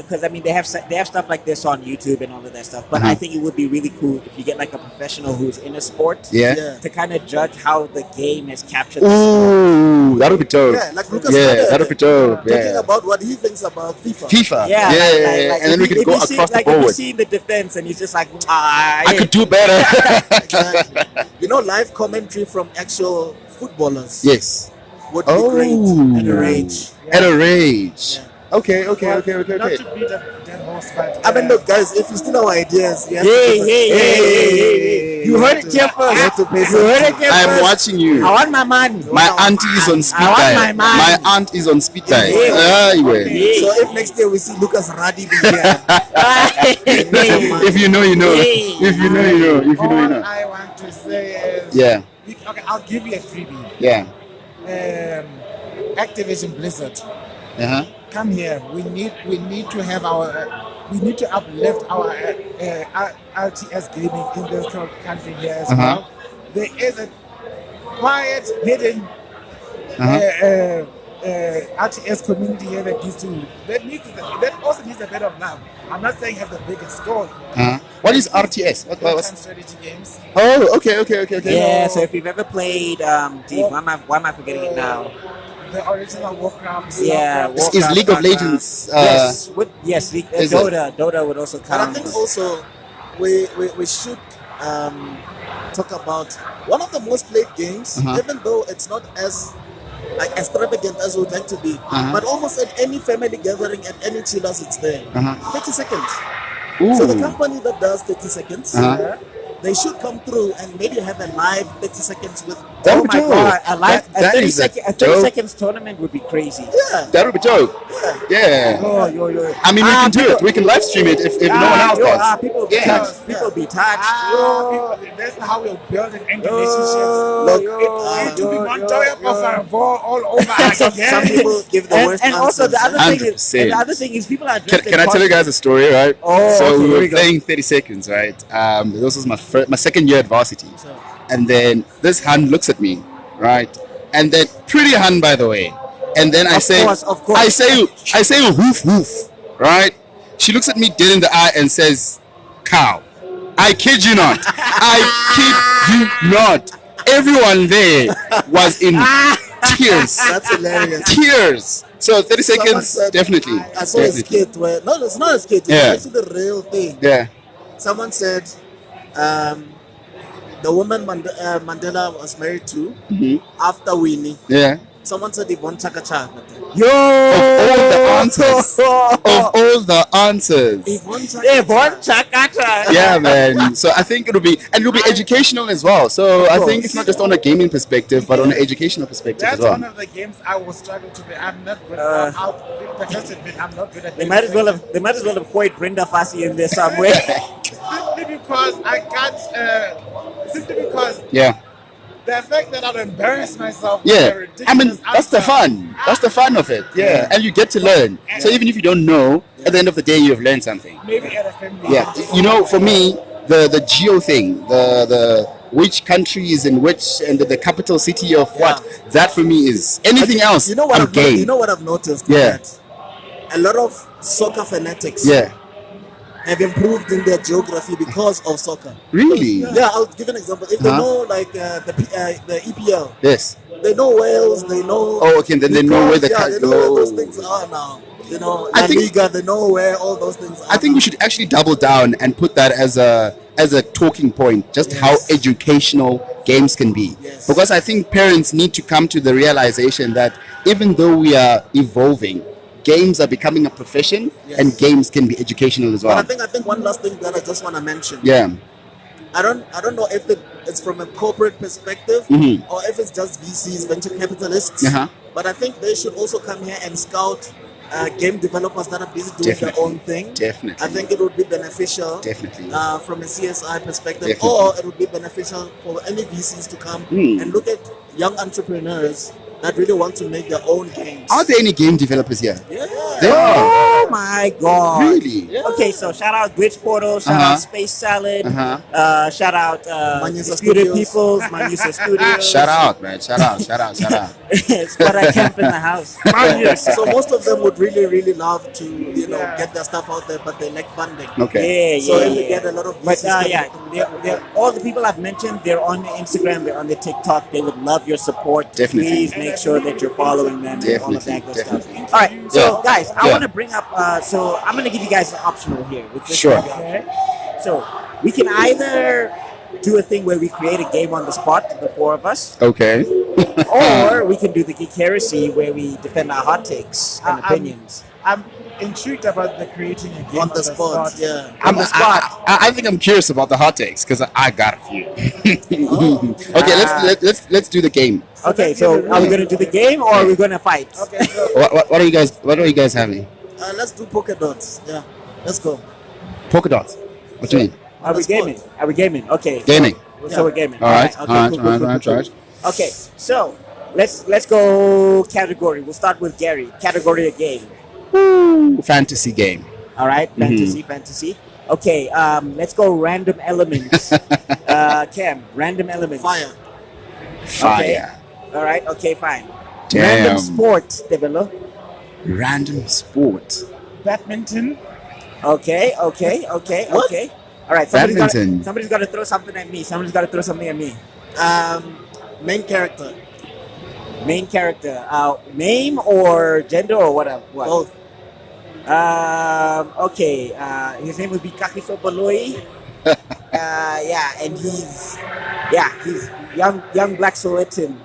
Because I mean they have stuff like this on YouTube and all of that stuff. But Uh-huh. I think it would be really cool if you get like a professional who's in a sport Yeah. Yeah. to kind of judge how the game has captured the Ooh, that would be dope. Yeah, like Lucas Yeah, Radebe, that would be dope. talking Yeah. about what he thinks about FIFA. FIFA. Yeah, like, and then we if could you go see, across the like, if you board. see the defense and he's just like, I could do better. Exactly. You know, live commentary from actual footballers Yes. would be great Oh. and a rage. At a Rage. Yeah. Okay. Not to beat a dead horse, but I mean, look, guys, if you steal our ideas, you have Hey, to hey. You heard it here first. You have to pay You heard it some. here I'm first. watching you. I want my money. My auntie is on speed I want dial. my man. My aunt is on speed dial. Yeah. Anyway. Yeah. So if next year we see Lucas Radebe here, If you know, you know. If you know, you know. If you know, you all know. I want to say is, Yeah. okay, I'll give you a freebie. Yeah. Activision Blizzard, Uh-huh. come here. We need to have we need to uplift our RTS gaming in this country here as Uh-huh. well. There is a quiet, hidden Uh-huh. RTS community here that also needs a bit of love. I'm not saying have the biggest score. Uh-huh. What is RTS? What's... Real-time strategy games. Oh, okay. Yeah, so if you've ever played, why am I forgetting it now? The original Warcraft. Yeah, Warcraft. Is League of Legends? Yes, is it? Dota would also but I count. think also we should talk about one of the most played games, Uh-huh. even though it's not as like extravagant as we'd like to be, Uh-huh. but almost at any family gathering, at any chillers, it's there. Uh-huh. 30 seconds. Ooh. So the company that does 30 seconds, Uh-huh. they should come through and maybe have a live 30 seconds with. That Oh would be my dope. god, a That 30 is a second, a 30 dope- seconds tournament would be crazy. Yeah. That would be dope. Yeah. Oh, I mean, we can do it. We can live stream it if no one else does. People be Yeah. touched. People be touched. That's how we're building relationships. Look, To be Montoya all over some again. people give the worst And also the answers. other thing is, 100%. and the other thing is people are dressed Can I tell you guys a story, right? Oh, so okay, we here were we go. playing 30 seconds, right? This was my second year at varsity. And then this hand looks at me, right? And then pretty hand, by the way. And then I say, of course. I say woof woof, right? She looks at me dead in the eye and says, cow. I kid you not. I kid you not. Everyone there was in tears. That's hilarious. Tears. So 30 Someone seconds, said- definitely. I saw a Definitely. skit where it's not a skit. It's Yeah. actually the real thing. Yeah. Someone said, the woman Mandela was married to after Winnie. Yeah. Someone said Yvonne Chaka Chaka. Yo! Of all the answers. Of all the answers. Yvonne Chaka Hey, Chaka. one chakata. Yeah, man. So I think it'll be educational as well. So I think it's not just on a gaming perspective, but on an educational perspective That's as well. one of the games I will struggle to play. I'm not good. I just admit I'm not good at. They might as well have quite Brenda Fassi in there somewhere. simply because I got simply because Yeah. The fact that I'll embarrass myself. Yeah, with a I mean ridiculous that's the answer. fun. That's the fun of it. Yeah, and you get to learn. So even if you don't know, at the end of the day, you have learned something. Maybe at a family. Yeah, you know, for me, the geo thing, the which country is in which and the capital city of what, that for me is anything else. You know what I'm I've game. you know what I've noticed? Yeah. That a lot of soccer fanatics Yeah, have improved in their geography because of soccer. really. Yeah, I'll give an example. If they know like the EPL, Yes. they know Wales, they know. Oh, okay. Then they know where the they know where those things are now. You know, I La think- Liga, they know where all those things are. I think we should actually double down and put that as a talking point, just how educational games can be. Yes. Because I think parents need to come to the realization that even though we are evolving, games are becoming a profession, and games can be educational as But well. I think one last thing that I just want to mention. Yeah. I don't know if it's from a corporate perspective Mhm. or if it's just VCs, venture capitalists. Uh-huh. But I think they should also come here and scout game developers that are busy doing Definitely. their own thing. Definitely. I think it would be beneficial. Definitely. From a CSI perspective, Definitely. or it would be beneficial for any VCs to come and look at young entrepreneurs that really want to make their own games. Are there any game developers here? Yeah. There are. Oh my god! Really? Yeah. Okay, so shout out Glitch Portal, shout Uh-huh. out Space Salad, Uh-huh. shout out Manisa Disputed Studios. Peoples, Manisa Studios. Shout out, man. Shout out. Squad I Camp in the house. So most of them would really, really love to, get their stuff out there, but they lack funding. Okay. Yeah, So yeah, if we yeah. get a lot of But VCs yeah, coming- all the people I've mentioned, they're on the Instagram, they're on the TikTok. They would love your support. Definitely. Please make sure that you're following them and all of that good Definitely. stuff. All right, so Yeah. guys, I Yeah. want to bring up. So I'm going to give you guys an optional here. With this Sure. okay? So we can either do a thing where we create a game on the spot, the four of us, Okay. or we can do the Geek Heresy where we defend our hot takes and opinions. I'm intrigued about the creating a game on the spot. Yeah. On the spot. I think I'm curious about the hot takes because I got a few. Okay, let's do the game. Okay, so are we going to do the game or are we going to fight? Okay, so What are you guys having? let's do polka dots. Yeah, let's go. Polka dots. What do you mean? Are we the spot. gaming? Are we gaming? Okay. Gaming. So we're gaming. All right. Okay, All right. cool, All cool, right. cool, All right. cool, All right. cool. Okay, so let's go category. We'll start with Gary. Category of game. Fantasy game. All right, fantasy. Okay, let's go random elements. Cam, random elements. Fire. Fire. All right, okay, fine. Damn. Random sport, Devilo. Random sport. Badminton. Okay. What? All right, Badminton. somebody's got to throw something at me. Somebody's got to throw something at me. Main character. Main character. Name or gender or whatever. What? Both. Okay. His name would be Kakiso Boloi. Yeah, and he's young black Sowetan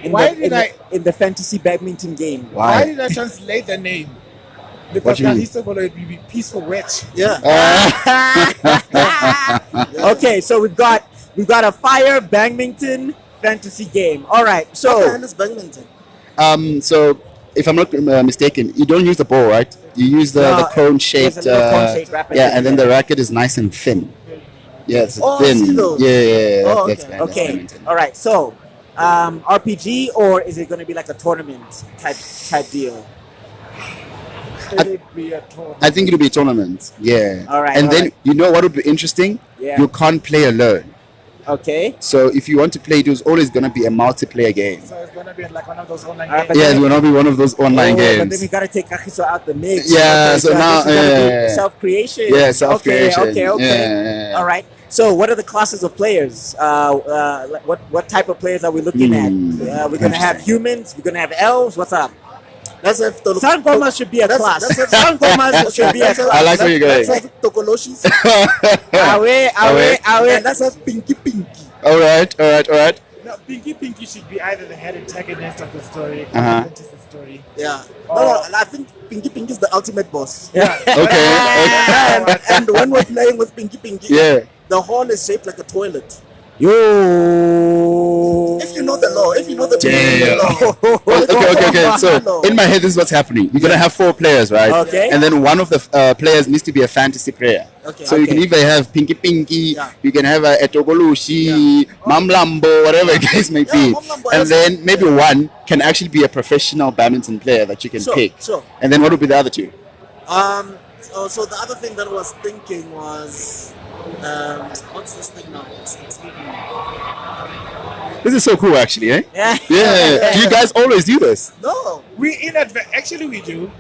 in the fantasy badminton game. Why Why? did I translate the name? What Because you mean? Kahiso Bolo would be peaceful witch. Yeah. Okay, so we've got a fire badminton fantasy game. All right, What the so hell is badminton? So if I'm not mistaken, you don't use the ball, right? You use the No, cone-shaped. there's a little cone-shaped racket. Yeah, and then the racket is nice and thin. Yeah, it's Oh, I thin. see those. Yeah. Oh, That's okay. that's okay, badminton. all right. So RPG or is it going to be like a tournament type deal? It would be a tournament. I think it'll be a tournament. Yeah. All right, And all then right. you know what would be interesting? Yeah. You can't play alone. Okay. So if you want to play, there's always gonna be a multiplayer game. So it's gonna be like one of those online Alright, games. but Yeah, it will not be one of those online But then games. we gotta take Kakiso out the mix. Yeah, so now- yeah. self creation. Yeah, self-creation. Okay. Yeah. All right. So, what are the classes of players? What type of players are we looking at? We're gonna have Interesting. humans. We're gonna have elves. What's up? Let's have Sun Goma should be a class. that's- Sun Goma should be a class. I like where you're going. Let's have Tokoloshis. Away. And let's have Pinky Pinky. All right. No, Pinky should be either the head antagonist of the story or Uh-huh. the the story. Yeah. No, I think Pinky Pinky is the ultimate boss. Yeah. Okay. And when we're playing with Pinky Pinky, Yeah. the hall is shaped like a toilet. Yo. If you know the law, if you know the Damn. law. Okay. So in my head, this is what's happening. You're gonna have 4 players, right? Okay. And then one of the players needs to be a fantasy player. Okay. So you can either have Pinky, Yeah. you can have a Etogolushi, Mamlambo, whatever the case may be. Mamlambo, And yes. then maybe one can actually be a professional badminton player that you can Sure, pick. sure. And then what would be the other 2? So the other thing that I was thinking was, what's this thing now? It's This is so cool, actually, eh? Yeah. Yeah. Do you guys always do this? no. Actually we do.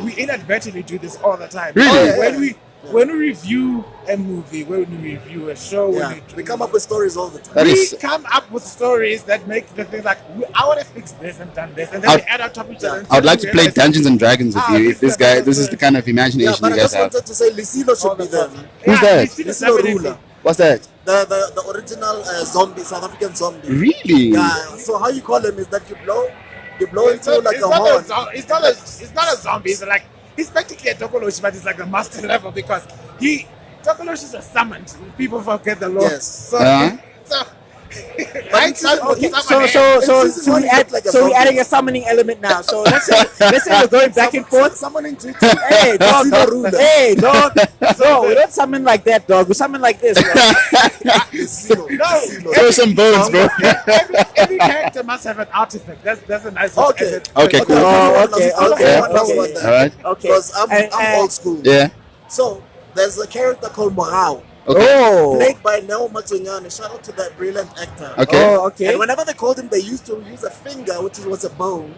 We inadvertently do this all the time. Really? When we review a movie, when we review a show, Yeah, we come up with stories all the time. That we is. come up with stories that make the thing like I want to fix this and done this, and then we add our topic to it. I would like to play Dungeons and Dragons with you. If this is the kind of Yeah, imagination but you I guys just have. wanted to say Lisilo should be there. Man. Who's that? Lisilo Rula. What's that? The original zombie, South African zombie. Really? Yeah. So how you call him is that you blow into like a not horn. it's not a zombie. It's like he's practically a Tokoloshi, but it's like the master level because Tokoloshis are summoned. People forget the law. Yes. So, Uh-huh. right? Okay, Season so one, we you add, look like a so we're zombie. adding a summoning element now. So let's say we're going back and forth. Summoning to Hey, dog. Lisilo Rula. Hey, dog. No, we don't summon like that, dog. We summon like this. Bro. Lisilo. Lisilo. Throw some bones, bro. every character must have an artifact. That's a nice one. Okay. Okay, cool. Oh, okay, okay. All right. Okay. Because I'm And- old school. Yeah. So there's a character called Morao, Okay. Oh. played by Neo Matsunyane. Shout out to that brilliant actor. Okay. Oh, okay. And whenever they called him, they used to use a finger, which was a bone.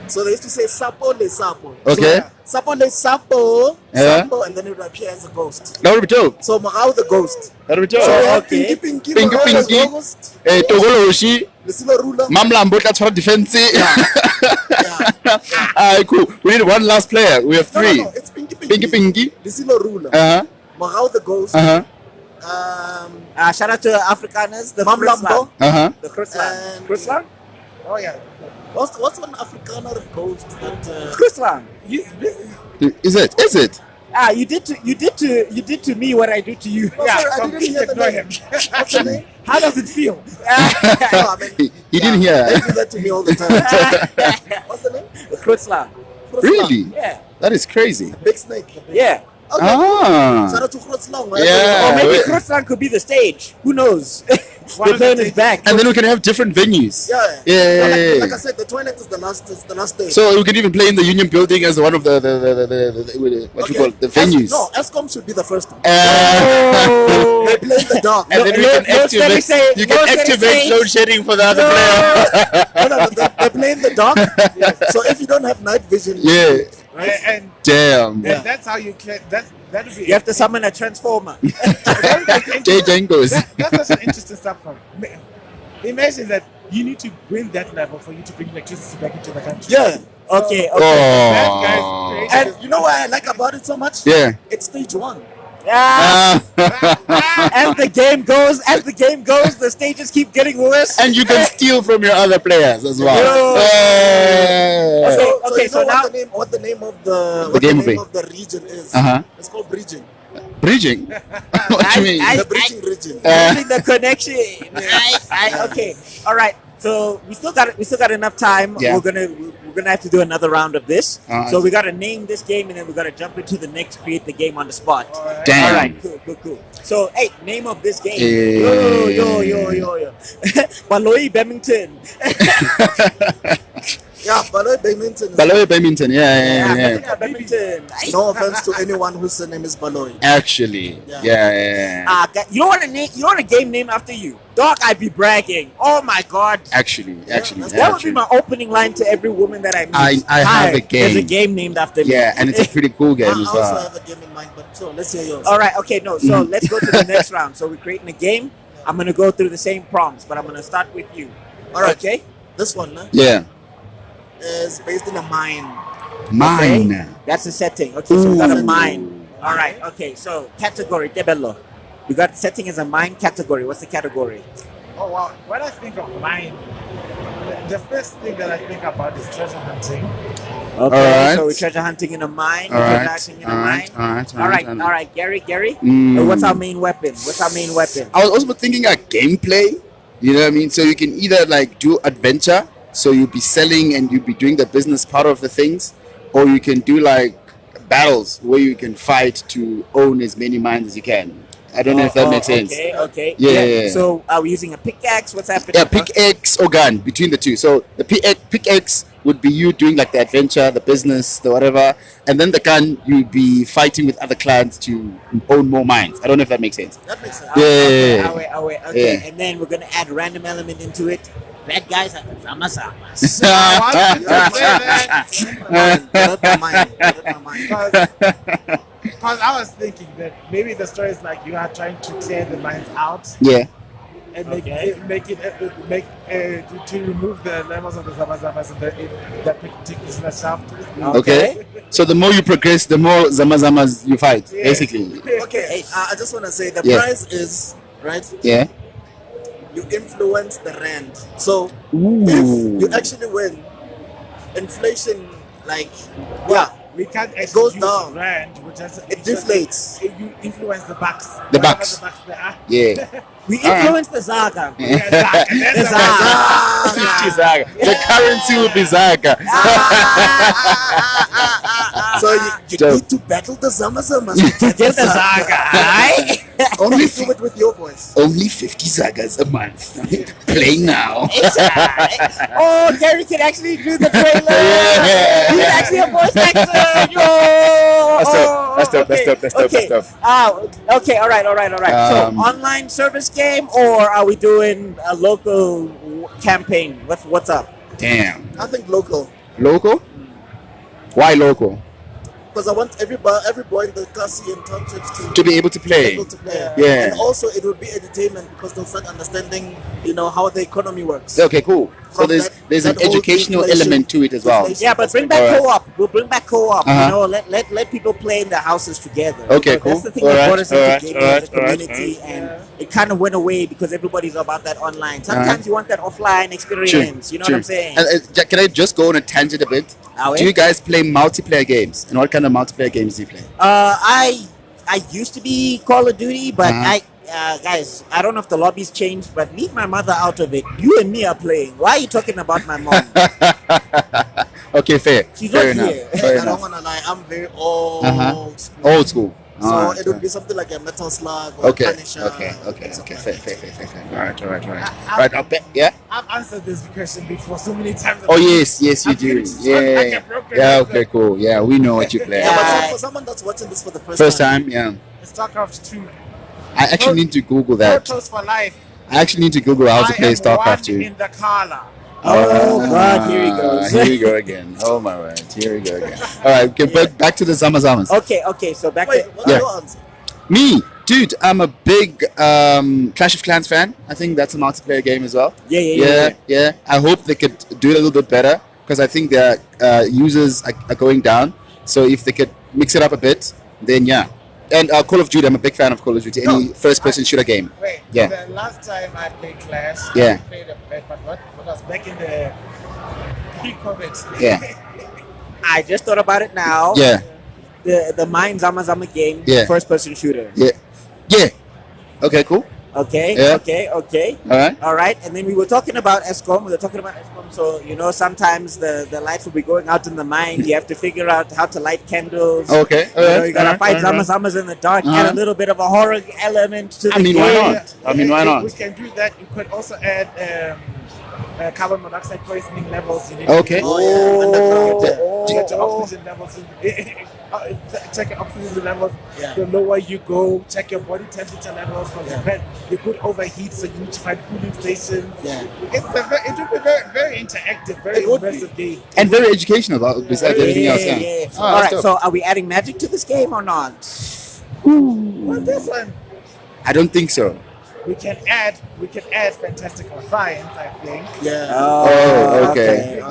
So they used to say Sapo le Sapo. Okay. So, Sapo le Sapo, Yeah. Sapo, and then it would appear as a ghost. That would be dope. So Morao the ghost. That would be So dope. we have okay. Pinky, Pinky, Morao the Pinky. ghost, Togoloshi, Lisilo Rula. Mamlambo, that's for defense. Yeah. Alright, cool. We need one last player. We have 3. No, it's Pinky Pinky. Pinky. Lisilo Rula. Uh-huh. Morao the ghost. Uh-huh. Shout out to Afrikaners, the Mamlambo. Uh-huh. The Kruslan. And- Kruslan? Oh yeah. What's one Afrikaner ghost that Kruslan. Is it? You did to me what I do to you. Oh, sorry, I didn't hear the Ignore name. him. What's the name? How does it feel? No, I mean, He didn't hear. They do that to me all the time. What's the name? Kruslan. Really? Yeah. That is crazy. Big Snake. Yeah. Okay. Ah. Shout out to Krotzlong, right? Yeah. Or maybe wait. Kruslan could be the stage. Who knows? One The of the turn is stages. back. And then we can have different venues. Yeah. Yeah. Like I said, the toilet is the last day. So we can even play in the Union Building as one of the what you call it, the venues. No, ESCOM should be the first one. Oh. They play in the dark. And then we No, can no steady activate. say- You no can steady activate say. load shedding for the other player. No, they play in the dark. So if you don't have night vision, Yeah. And Damn. that's how you clear that would be You have to summon a transformer. Jay Jengos. That's such an interesting stuff. Imagine that you need to win that level for you to bring electricity back into the country. yeah. Okay. That Oh. guy's And you know what I like about it so much? Yeah. It's stage 1. Ah, Ah. as the game goes, the stages keep getting worse. And you can steal from your other players as well. Yo. Yeah. So, Okay, you so know now- what the name of the game will name be? of the region is? Uh-huh. It's called bridging. Bridging. What do you mean? I- The bridging region. Building the connection. Okay. All right. So we still got enough time. Yeah. We're gonna have to do another round of this. So we gotta name this game and then we gotta jump into the next, create the game on the spot. Damn. All right. Cool. So hey, name of this game. Eh. Yo. Baloyi Bemington. Yeah, Baloy Badminton. Baloy Badminton. Yeah. Bemington. No offense to anyone whose surname is Baloy. Actually. Yeah. You don't want a name. You don't want a game named after you, dog. I'd be bragging. Oh my god. Actually. That would be my opening line to every woman that I meet. I have Hi, a game. There's a game named after me. Yeah, and it's a pretty cool game I as also well. have a game in mind, but so let's hear yours. All right. Okay. No. So let's go to the next round. So we're creating a game. I'm gonna go through the same prompts, but I'm gonna start with you. All right. Okay. This one Yeah. is based in a mine. Mine. Okay? That's the setting. Okay. So we got a Ooh. mine. All right. Okay. So category Tebello. We got setting as a mine category. What's the category? Oh wow! When I think of mine, the first thing that I think about is treasure hunting. Okay, so we're treasure hunting in a mine. All right. Hunting in a All right. mine. All right. All right, Gary. Mm. What's our main weapon? I was also thinking like gameplay. You know what I mean? So you can either like do adventure, so you'll be selling and you'll be doing the business part of the things, or you can do like battles where you can fight to own as many mines as you can. I don't know if that makes sense. Okay. Yeah. So are we using a pickaxe? What's happening? Yeah, pickaxe or gun, between the two. So the pickaxe would be you doing like the adventure, the business, the whatever, and then the gun you'd be fighting with other clans to own more mines. I don't know if that makes sense. That makes sense. Yeah. Okay. Yeah. And then we're gonna add random element into it. Bad guys are zamazamas. Because I was thinking that maybe the story is like you are trying to clear the mines out Yeah. and make to remove the levels of the zamazamas in that particular shaft. Okay. So the more you progress, the more zamazamas you fight, basically. Okay, I just want to say the Yeah. prize is, right? Yeah. You influence the rand. So Ooh. if you actually win, inflation, like, yeah, We can't actually goes use down. rand, which has it deflates. You influence the bucks. The Whatever bucks. The bucks they are. Yeah. We influence the Zaga. Yeah, Zaga. And then The the Zaga. 50 Zaga. The currency will be Zaga. So you Dope. need to battle the Zamazamas to get Get the Zaga, right? Only do it with your voice. Only 50 Zagas a month. Playing now. Oh, Gary can actually do the trailer. Yeah. He's actually a voice actor. Yo. That's dope. Okay. Okay. All right. So online service game, or are we doing a local campaign? What's up? Damn. I think local. Local? Why local? Because I want every boy in the classy and townships To be able to play. able to play. Yeah. And also it will be entertainment because they'll start understanding, how the economy works. Okay, cool. So From there's that an whole educational inflation- element to it as well. inflation Yeah, but bring back Alright. co-op. We'll bring back co-op. Uh-huh. Let people play in the houses together. Okay, cool. That's the thing that brought us into Alright, gaming as a community, and it kind of went away because everybody's about that online. Sometimes you want that offline experience. You know what I'm saying? And, can I just go on a tangent a bit? Ah, Do you guys play multiplayer games? And what kind of multiplayer games do you play? I used to be Call of Duty, but Uh-huh. guys, I don't know if the lobby's changed, but leave my mother out of it. You and me are playing. Why are you talking about my mom? Okay, fair. She's Fair not enough. here. Fair I don't enough. want to lie, I'm very old Uh-huh. school. Old school. So Alright, it would be something like a Metal Slug or okay. Punisher. Okay. things like Fair. that. Alright. Right, I'll bet. Yeah. I've answered this question before so many times. Oh yes, you I'm do. getting sweat like Yeah. a broken Yeah. record. Okay. Cool. Yeah, we know what you play. Yeah, but Yeah. for someone that's watching this for the First time. Yeah. StarCraft 2. I actually need to Google that. Photos for life. I actually need to Google how to I play am StarCraft one 2. in the color. Oh God, here he goes. Here we go again. Oh my word. Here we go again. All right. Okay, back to the Zamazamas. Okay. So back Wait, to what's Yeah. your answer? Me, dude, I'm a big Clash of Clans fan. I think that's a multiplayer game as well. Yeah. I hope they could do it a little bit better because I think their users are going down. So if they could mix it up a bit, then yeah. And Call of Duty, I'm a big fan of Call of Duty. Any first-person shooter game. Wait, Yeah. the last time I played Clash, Yeah. I played a bit, but what was back in the pre-COVID. Yeah. I just thought about it now. Yeah, The Mine Zama game, Yeah. first person shooter. yeah. Okay, cool. Okay. Yeah. All right. And then we were talking about ESCOM. So sometimes the lights will be going out in the mine. You have to figure out how to light candles. Okay. You gotta fight Zamas in the dark. Add a little bit of a horror element to the I mean, game. why not? We can do that. You could also add carbon monoxide poisoning levels. You need Okay. Oh, yeah. Underground. Check your oxygen levels. Check your oxygen levels. Yeah. The lower you go, check your body temperature levels. Because you could overheat, so you need to find cooling stations. Yeah. It would be very, very interactive, very It would be. immersive game. And very educational besides everything else. Yeah. Oh, All that's right. dope. So are we adding magic to this game or not? Well, this one I don't think so. we can add fantastical science. I think. Yeah. Oh, okay.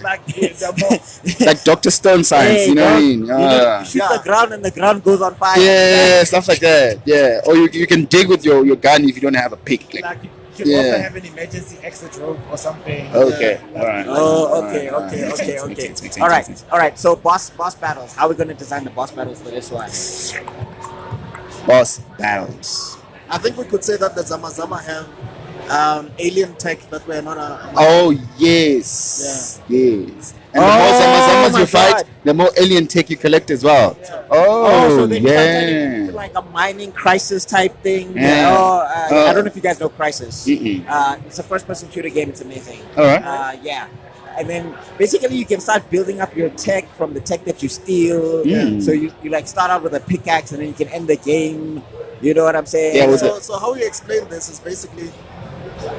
Like the more Like Dr. Stone science, Hey, you know what I don't- mean? You shoot the ground and the ground goes on fire. Yeah, stuff like that. Yeah. Or you can dig with your gun if you don't have a pick. Like, like could Yeah. also have an emergency exit rope or something. Okay. Yeah. All right. Oh, okay, Alright, okay, alright. okay, Makes okay. sense, makes sense, All makes right, sense. all right. So boss battles. How are we gonna design the boss battles for this one? Boss battles. I think we could say that the Zama Zama have alien tech that we're not. Oh yes, yes. And the more Oh, Zamazamas my you fight, God. the more alien tech you collect as well. Oh, so Oh, then it's yeah. like a mining crisis type thing. Yeah. Oh, Oh. I don't know if you guys know Crisis. Mm-mm. It's a first-person shooter game. It's amazing. All right. Yeah. And then basically you can start building up your tech from the tech that you steal. Mm. So you like start out with a pickaxe and then you can end the game. You know what I'm saying? Yeah, with So how you explain this is basically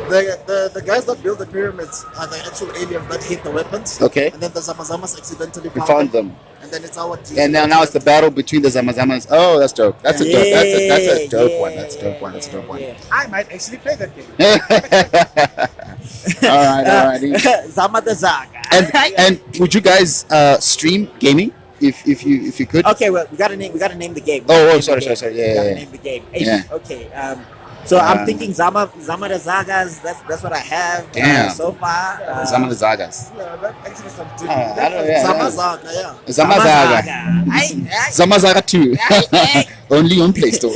the guys that build the pyramids are the actual aliens that hit the weapons. Okay. And then the Zamazamas accidentally We found them. And then it's our team. And now it's the battle between the Zamazamas. Oh, that's dope. That's a dope. That's a dope one. That's a dope one. That's a dope one. Yeah. I might actually play that game. All right. Zama the Zaga. And would you guys stream gaming if you could? Okay, well, we gotta name the game. Sorry. Yeah, we gotta yeah. name the game. Yeah. Okay. So I'm thinking Zama the Zagas. That's what I have Damn. so far. Zama the Zagas. Yeah, that actually sounds I different. don't know, yeah. Zamazaga, yeah. Zama Zaga. Zama Zaga 2. Only on Play Store.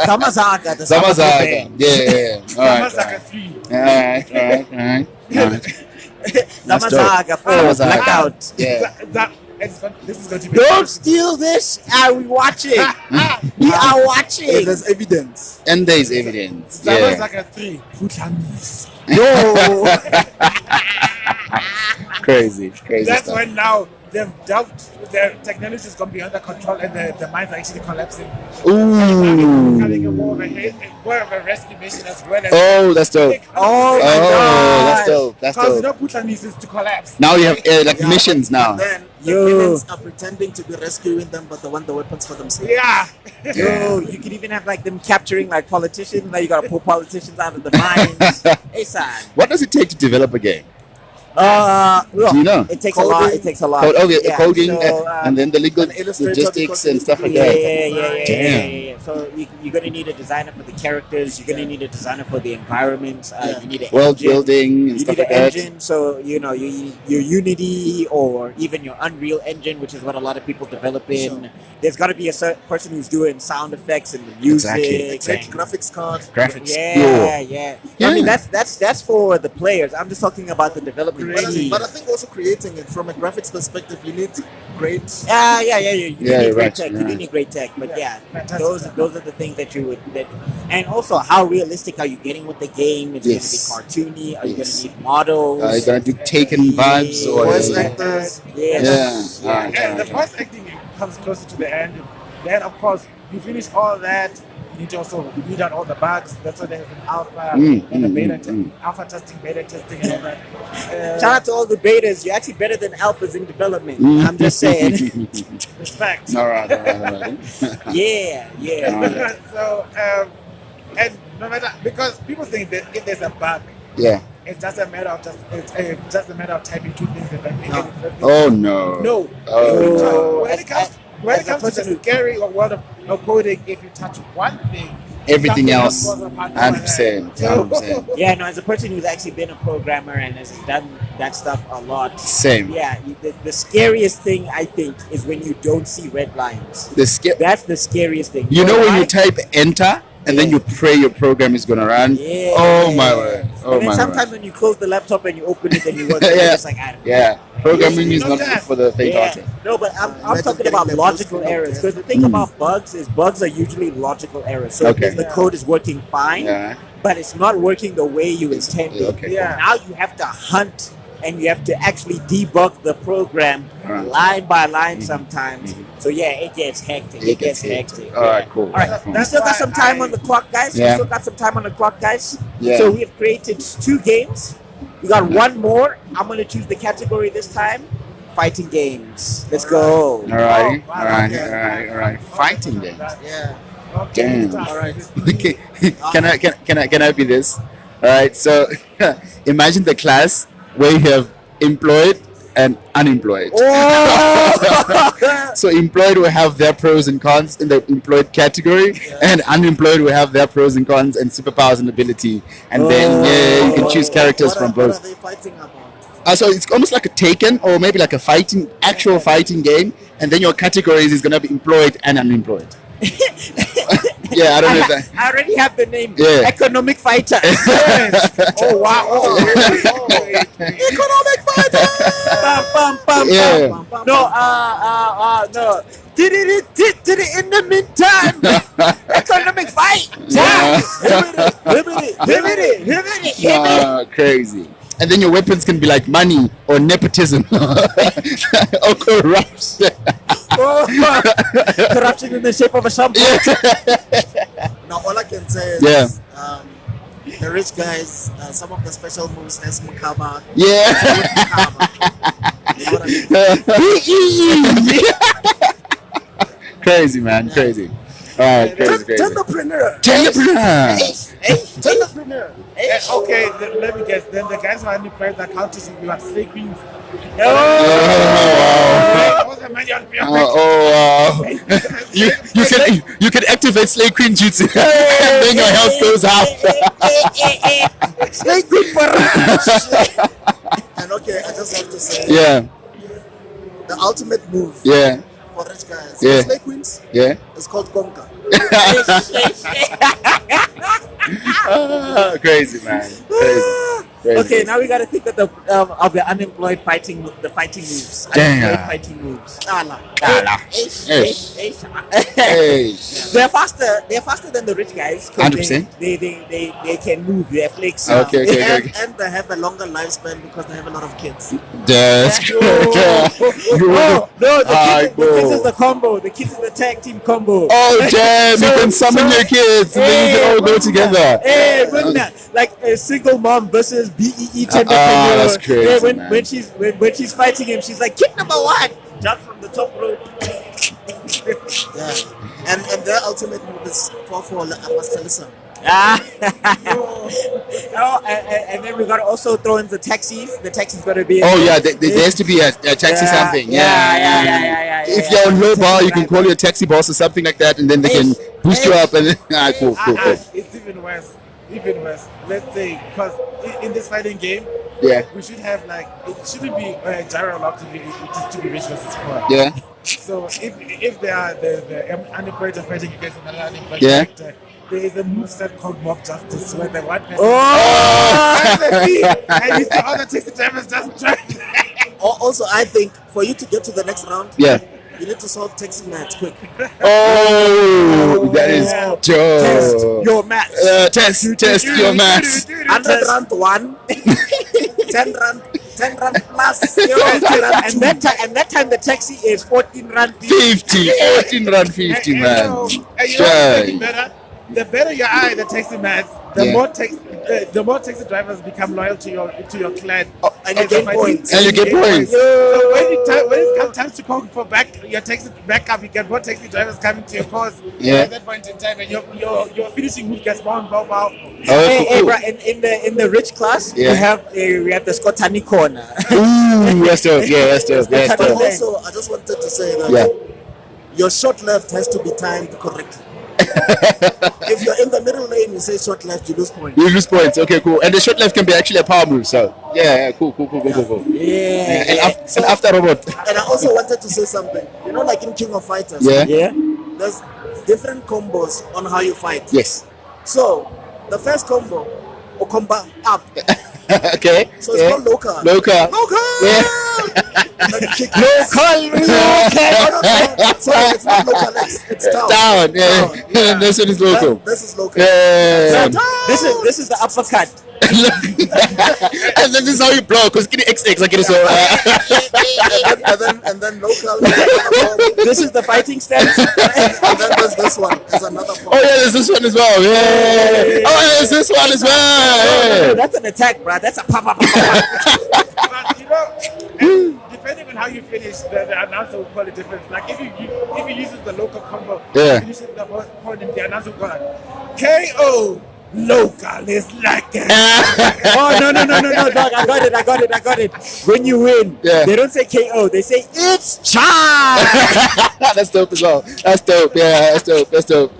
Zama Zaga. The Zama Zaga. game. Yeah. All right. Sounds like a 3. All right. Zama dope. Zaga for Zama Zaga. blackout. Yeah. This is going to be. Don't steal this. Are we watching? We are watching. There's evidence. And there is evidence. Sounds Yeah. like a 3. Putlamis. Yo. Crazy That's stuff. when now they've delved, their technology has gone beyond their control and the mines are actually collapsing. Having Ooh. more of a rescue mission as well as. Oh, that's dope. Oh my Oh, God. that's dope. That's Because you dope. know Putlamis is to collapse. Now you have like missions now. Then the Yo. villains are pretending to be rescuing them, but they want the weapons for themselves. Yeah. Yo, you can even have like them capturing like politicians. Now you gotta pull politicians out of the mines. Hey, son. What does it take to develop a game? Look, Do you know? it takes a lot. Coding. It takes a lot. Okay, coding so, and then the legal an illustrator logistics because and stuff like yeah, that. yeah. Damn. So you're gonna need a designer for the characters. You're gonna need a designer for the environments. You need an World engine. building and You stuff need like an that. engine, so you know your Unity or even your Unreal Engine, which is what a lot of people develop in. Sure. There's got to be a certain person who's doing sound effects and the music. Exactly. and- Graphics card. Graphics. Yeah, yeah. I mean Yeah. that's for the players. I'm just talking about the development team. But I think also creating it from a graphics perspective, you need great. Yeah. You Yeah, need you're great right, tech. you're You right. need great tech. But yeah, Fantastic. those are the things that you would and also how realistic are you getting with the game? Is Yes. it going to be cartoony? Are you Yes. going to need models? Are you gonna do Taken vibes or Voice Yeah. actors. Yeah. Yeah. Alright, And the alright. voice acting comes closer to the end. Then, of course, you finish all that. You need to also weed out all the bugs. That's why there's an alpha and a beta, alpha testing, beta testing, and all that. Shout out to all the betas. You're actually better than alphas in development. Mm. I'm just saying. Respect. All right. Yeah. So, and no matter, because people think that if there's a bug, Yeah. it's just a matter of just a matter of typing two things and then making it perfect. Oh no. No. Oh, When it comes, when it comes to the scary world of coding, if you touch one thing, Everything something else, falls apart. 100%. 100%. Yeah, no, as a person who's actually been a programmer and has done that stuff a lot. Same. Yeah, the scariest thing I think is when you don't see red lines. That's the scariest thing. You know when you Right? type enter and then you pray your program is gonna run. Yeah. Oh my word. Oh and then my sometimes word. when you close the laptop and you open it and you work, Yeah. it's like I don't know. Yeah. Programming is You know not that. good for the faint-hearted. No, but I'm Imagine talking getting about the logical blue screen errors. up Because the thing about bugs is bugs are usually logical errors. So Okay. if the code is working fine, Yeah. but it's not working the way you intended. Okay. Yeah. Now you have to hunt and you have to actually debug the program Right. line by line sometimes. So yeah, it gets hectic. It gets hit. hectic. All right, cool. All right, Cool. we still got That's some why time I- on the clock, guys. Yeah. We still got some time on the clock, guys. Yeah. So we have created 2 games. We got one more. I'm gonna choose the category this time. Fighting games. Let's go. All right. Oh, All right. okay. All right. All right. Fighting games. Yeah. Okay, Damn. start. All right. Okay. Can I be this? All right. So imagine the class where you have employed and unemployed. Oh! So employed will have their pros and cons in the employed category, and unemployed will have their pros and cons and superpowers and ability. And then you can choose characters from What are both. they fighting about? So it's almost like a Taken, or maybe like a actual fighting game. And then your categories is gonna be employed and unemployed. Yeah, I don't know if that. I already have the name. Yeah. Economic fighter. Oh wow! Economic fighter. Bam, bam, bam, Yeah. bam, bam. No, no. Did it in the meantime. Economic fight. Yeah. Crazy. And then your weapons can be like money or nepotism or corruption. Corruption in the shape of a shampoo. Now, all I can say is, Yeah. the rich guys, some of the special moves has Mukaba. Yeah. You know what I mean? Crazy, man. Crazy. All right, crazy. Entrepreneur. Entrepreneur. Okay, let me guess. Then the guys who are unemployed, the counters will be like slay queens. Oh, wow. You can activate Slay Queen Jutsu and then your health goes up. Slay Queen And okay, I just have to say, Yeah, the ultimate move yeah, for rich guys, Yeah. Slay Queens, yeah. is called Konka. Crazy, man. Crazy. Okay, now we gotta think of the unemployed fighting moves. Damn. Unemployed fighting moves. Kala. Hey. Hey. They're faster than the rich guys. 'Cause 100%. They can move. They're flexible. Okay, okay, okay. And they have a longer lifespan because they have a lot of kids. That's Oh, no, the kids is the combo. The kids is the tag team combo. Oh, damn. You can summon your kids and then you can all go Hey, together. Hey, like a single mom versus BEE entrepreneur. that's crazy, Yeah, man. when she's fighting him, she's like, kid number one, jump from the top rope. Yeah. And their ultimate move is 4-4 Amastalisa. Ah. And then we gotta also throw in the taxis. The taxis gotta be. Oh, yeah. There has to be a taxi something. Yeah. If you're on low bar, you can call your taxi boss or something like that, and then they can boost you up. And then, cool. It's even worse. Let's say, because in this fighting game, Yeah, we should have like, it shouldn't be gyro locked to be rich versus poor. yeah. So if they are the unemployed are fighting against another unemployed Yeah. character, there is a moveset called mob justice where the one person Oh. and you see all the taxi drivers just trying. Also, I think for you to get to the next round, Yeah. you need to solve taxi maths quick. Oh, that is Test dope. your maths. Test your maths. 100 rand 1, 10 rand plus 50 rand And that time the taxi is 14 rand. 50, 14 rand 50, man. And you know what's Sure. getting better? The better you are in the taxi maths, the Yeah. more taxi drivers become loyal to your clan. and you get points. And you get points. So when it comes time to call for your taxi backup, you get more taxi drivers coming to your cause. Yeah. At that point in time, and your finishing move gets more and more powerful. Oh, Hey, cool. bro, in the rich class, Yeah. we have the Skotani corner. Ooh, that's dope. Yeah, that's dope. That's But dope. also, I just wanted to say that Yeah. your short left has to be timed correctly. If you're in the middle lane, you say short left, you lose points. You lose points. Okay, cool. And the short left can be actually a power move. So yeah, cool. Yeah. And after robot. And I also wanted to say something. You know, like in King of Fighters, Yeah. Yeah. there's different combos on how you fight. Yes. So, the first combo, or combo up. Okay. So it's Yeah. called local. Local. Yeah. Local. Sorry, it's not local, it's down. Down. Yeah. Down, This one is local. This is local. Yeah. This is the uppercut. And then this is how you blow. Cause get XX. I get it so. And then local. This is the fighting stance. And then there's this one. There's another Oh yeah, there's this one as well. Yeah. Oh, there's this one as well. Yeah. That's an attack, bro. That's a pop. But depending on how you finish, the announcer will call it different. Like if he uses the local combo, Yeah. finishes the point, the announcer will call it KO. Local is like it. Oh no, dog! I got it. When you win, Yeah. they don't say KO. They say it's charge. That's dope as well. That's dope. Yeah, that's dope.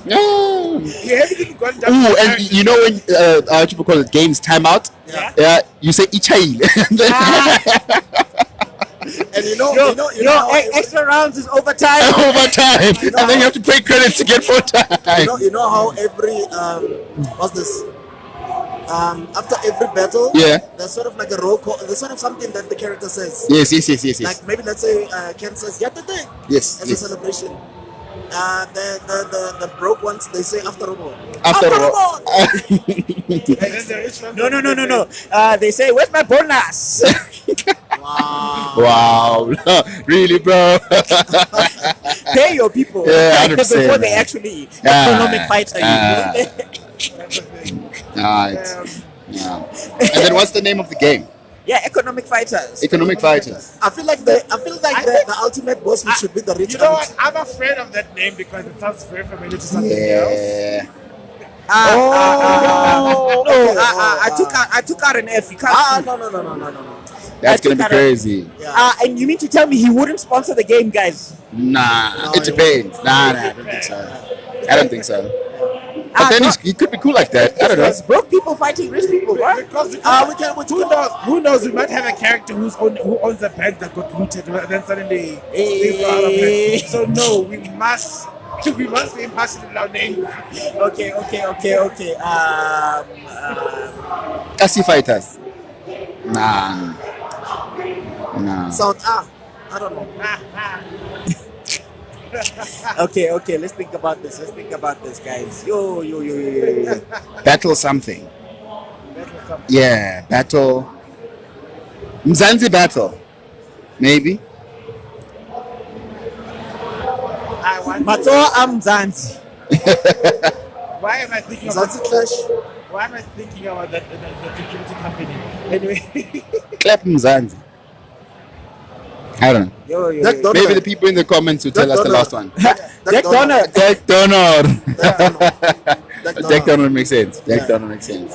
Yeah. You haven't even gone down. Ooh, and you know when what people call it games timeout? Yeah. You say Ichail. And you know how Extra rounds is overtime. Overtime, and then you have to pay credits to get more time. you know how every what's this? After every battle, Yeah. there's sort of like a roll call. There's sort of something that the character says. Yes. Like maybe let's say Ken says "Yatate" Yes, as yes. a celebration. The broke ones they say after all. After all. And then the rich ones. No. They say, "Where's my bonus?" Wow. Really, bro? Pay your people Yeah, 100%, before they man. actually economic fighter you. Alright. Yeah. And then what's the name of the game? Yeah, economic fighters. Economic Fighters. I feel like the ultimate boss which should be the rich. You know aunt. what? I'm afraid of that name because it sounds very familiar to something else. Yeah. I took out an F. You can't. No. That's gonna be I took out crazy. and you mean to tell me he wouldn't sponsor the game, guys? Nah, No, it depends. Nah, I don't think so. I don't think so. But then he could be cool like that. I don't know. It's broke people fighting rich people, right? Because who knows? We might have a character who owns a bank that got looted, and then suddenly things go out of hand. So no, we must be impartial in our name. Okay. Kasi Fighters. Nah. Sound I don't know. Okay. Let's think about this, guys. Yo. Battle something. Yeah, battle. Mzansi battle. Maybe. I want. Matoa Mzansi. Why am I thinking Is about? that the clash? Why am I thinking about the security company? Anyway. Clap Mzansi. I don't know. Yo. Jack Donner. Maybe the people in the comments will tell Jack us the Donner. last one. Jack Donner. Jack Donner. Jack Jack Donner makes sense. Jack Donner makes sense.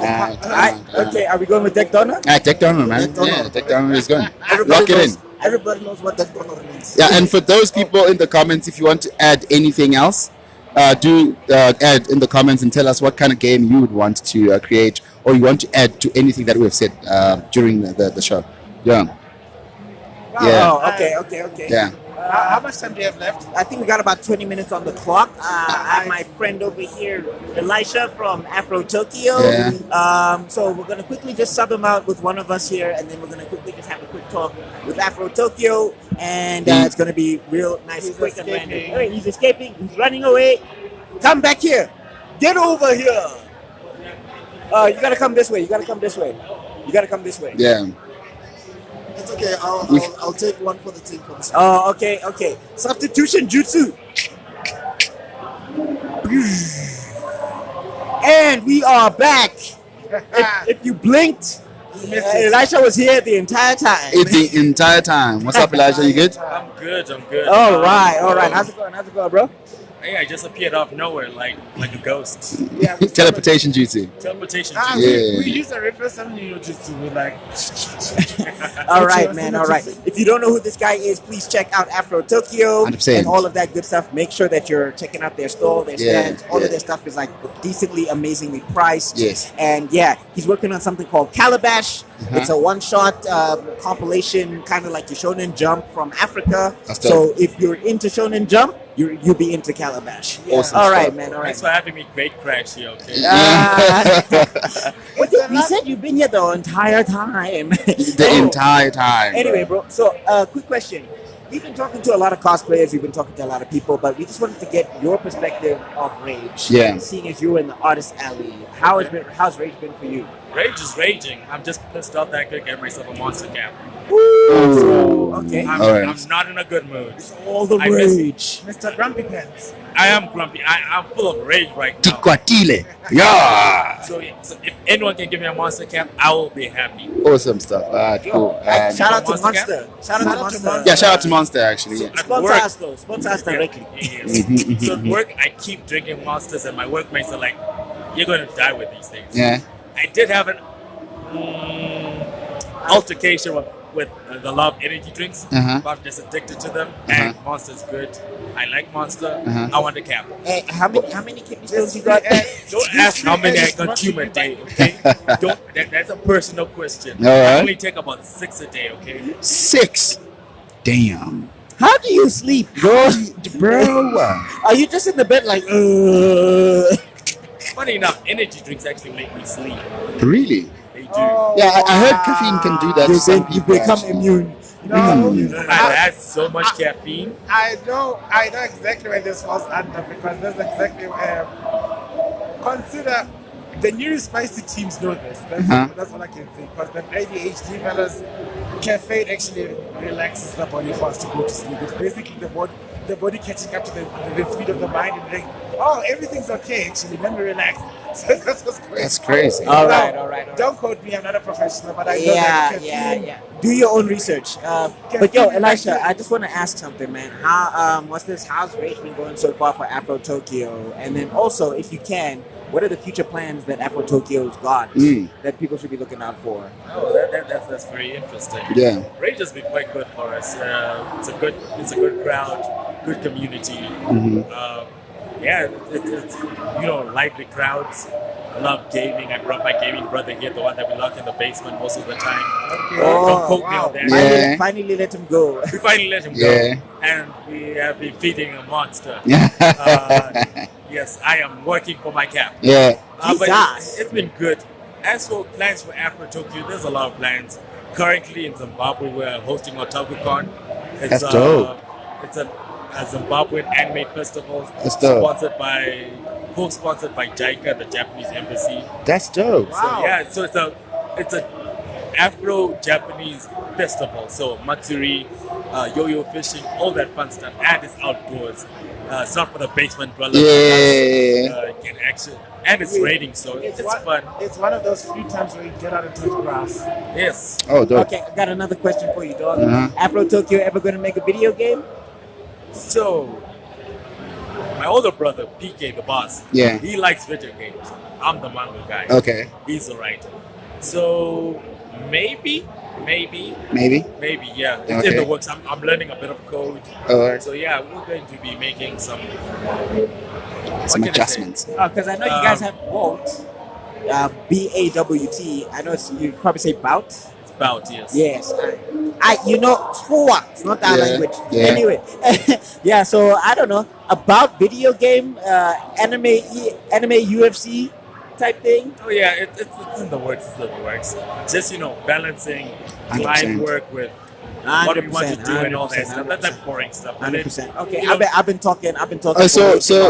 Okay, are we going with Jack Donner? Jack Donner, man. Jack Donner. Yeah, Jack Donner is going. Everybody Lock it in. knows- Everybody knows what Jack Donner means. Yeah, and for those people in the comments, if you want to add anything else, do add in the comments and tell us what kind of game you would want to create, or you want to add to anything that we've said during the show. Yeah. Yeah. Oh, okay. Yeah. How much time do you have left? I think we got about 20 minutes on the clock. I have my friend over here, Elisha from Afro Tokyo. Yeah. So we're gonna quickly just sub him out with one of us here, and then we're gonna quickly just have a quick talk with Afro Tokyo, and it's gonna be real nice, He's quick, and random. escaping. Hey, he's escaping. He's running away. Come back here. Get over here. You gotta come this way. Yeah. It's okay. I'll take one for the team for this. Oh, okay. Substitution jutsu. And we are back. If you blinked, Elisha was here the entire time. The entire time. What's up, Elijah? You good? I'm good. All right. How's it going, bro? Hey, I just appeared out of nowhere like a ghost. Yeah. Teleportation duty. Teleportation. Yeah. We use a reference something just we're like. All right, man. All right. If you don't know who this guy is, please check out Afro Tokyo 100%. and all of that good stuff. Make sure that you're checking out their store, their Yeah, stands. All yeah. of their stuff is like decently, amazingly priced. Yes. And yeah, he's working on something called Calabash. Uh-huh. It's a one-shot compilation, kind of like your Shonen Jump from Africa. That's So dope. if you're into Shonen Jump, you'll be into Calabash. Awesome All right, stuff. man. All right. Thanks for having me. Great crash here. Okay. You said you've been here the entire time. The entire time. Anyway, bro. So, quick question. We've been talking to a lot of cosplayers. We've been talking to a lot of people, but we just wanted to get your perspective of Rage. Yeah. Seeing as you were in the artist alley, how's Rage been for you? Rage is raging. I'm just pissed off that I could get myself a monster cap. So, okay. I'm, All right. I'm not in a good mood. All the I miss- rage. Mr. Grumpy Pants. I am grumpy. I'm full of rage right now. Tikwatile. Yeah. So if anyone can give me a monster cap, I will be happy. Awesome stuff. Cool. Shout out to Monster Cap? Monster. Shout out to Monster. Yeah, shout out to Monster actually. Yeah. At Sponsor work- us though. Sponsor us directly. Yes. So at work, I keep drinking monsters, and my workmates are like, you're going to die with these things. Yeah. I did have an altercation with the love energy drinks. Uh-huh. But I'm just addicted to them. And Monster's good. I like Monster. I want the cap. Hey, how many kidney stones you got? Don't ask how many I consume a day, okay? That's a personal question. All right. I only take about 6 a day, okay? 6. Damn. How do you sleep, bro? Bro. Are you just in the bed like? Funny enough, energy drinks actually make me sleep. Really? They do. Yeah, I heard caffeine can do that. to some You people, become actually. immune. I had so much caffeine. I know exactly where this falls under because that's exactly where. Consider the new spicy teams know this. That's all I can say. Because the ADHD fellas, caffeine actually relaxes the body for us to go to sleep. It's basically the body catching up to the speed of the mind and like, oh, everything's okay. Actually, let me relax. So that's what's crazy. That's crazy. All right. Don't quote me. I'm not a professional, but I know that caffeine. Yeah. Do your own research. But yo, Elisha, I just want to ask something, man. How's Rage been going so far for Afro Tokyo? And then also, if you can, what are the future plans that Afro Tokyo's got that people should be looking out for? Oh, that's very interesting. Yeah. Rage has been quite good for us. It's a good crowd, good community. It's lively crowds. I love gaming. I brought my gaming brother here, the one that we lock in the basement most of the time. Don't quote me on that. Yeah. Finally let him go. We finally let him Yeah. go, and we have been feeding a monster. Yeah. Yes, I am working for my cap. Yeah. But Jesus. it's been good. As for plans for Afro Tokyo, there's a lot of plans. Currently in Zimbabwe, we're hosting OtakuCon. That's dope. It's a Zimbabwean anime festival That's dope. co-sponsored by JICA, the Japanese embassy. That's dope. So it's a Afro-Japanese festival. So matsuri, yo-yo fishing, all that fun stuff, and it's outdoors. It's not for the basement dwellers. Yeah. Get action, and it's raining, so it's fun. It's one of those few times where you get out into the grass. Yes. Oh, dope. Okay, I got another question for you, dog. Uh-huh. Afro Tokyo ever going to make a video game? So, my older brother, PK, the boss, Yeah. he likes video games. I'm the manga guy. Okay. He's a writer. So, maybe, Maybe. yeah. It's Okay. in the works. I'm learning a bit of code. Alright. So, yeah, we're going to be making some Some what can I say? adjustments. Because I know you guys have Bolt, BAWT. I know you probably say Bout. It's about, yes. Yes, it's not that Yeah, language. yeah. Anyway, yeah. So I don't know about video game, anime UFC type thing. Oh, yeah, it's in the works. Just, balancing client 100%. work with what we want to do and all that stuff. That's that boring stuff. But 100%. Okay, you know- I've been talking.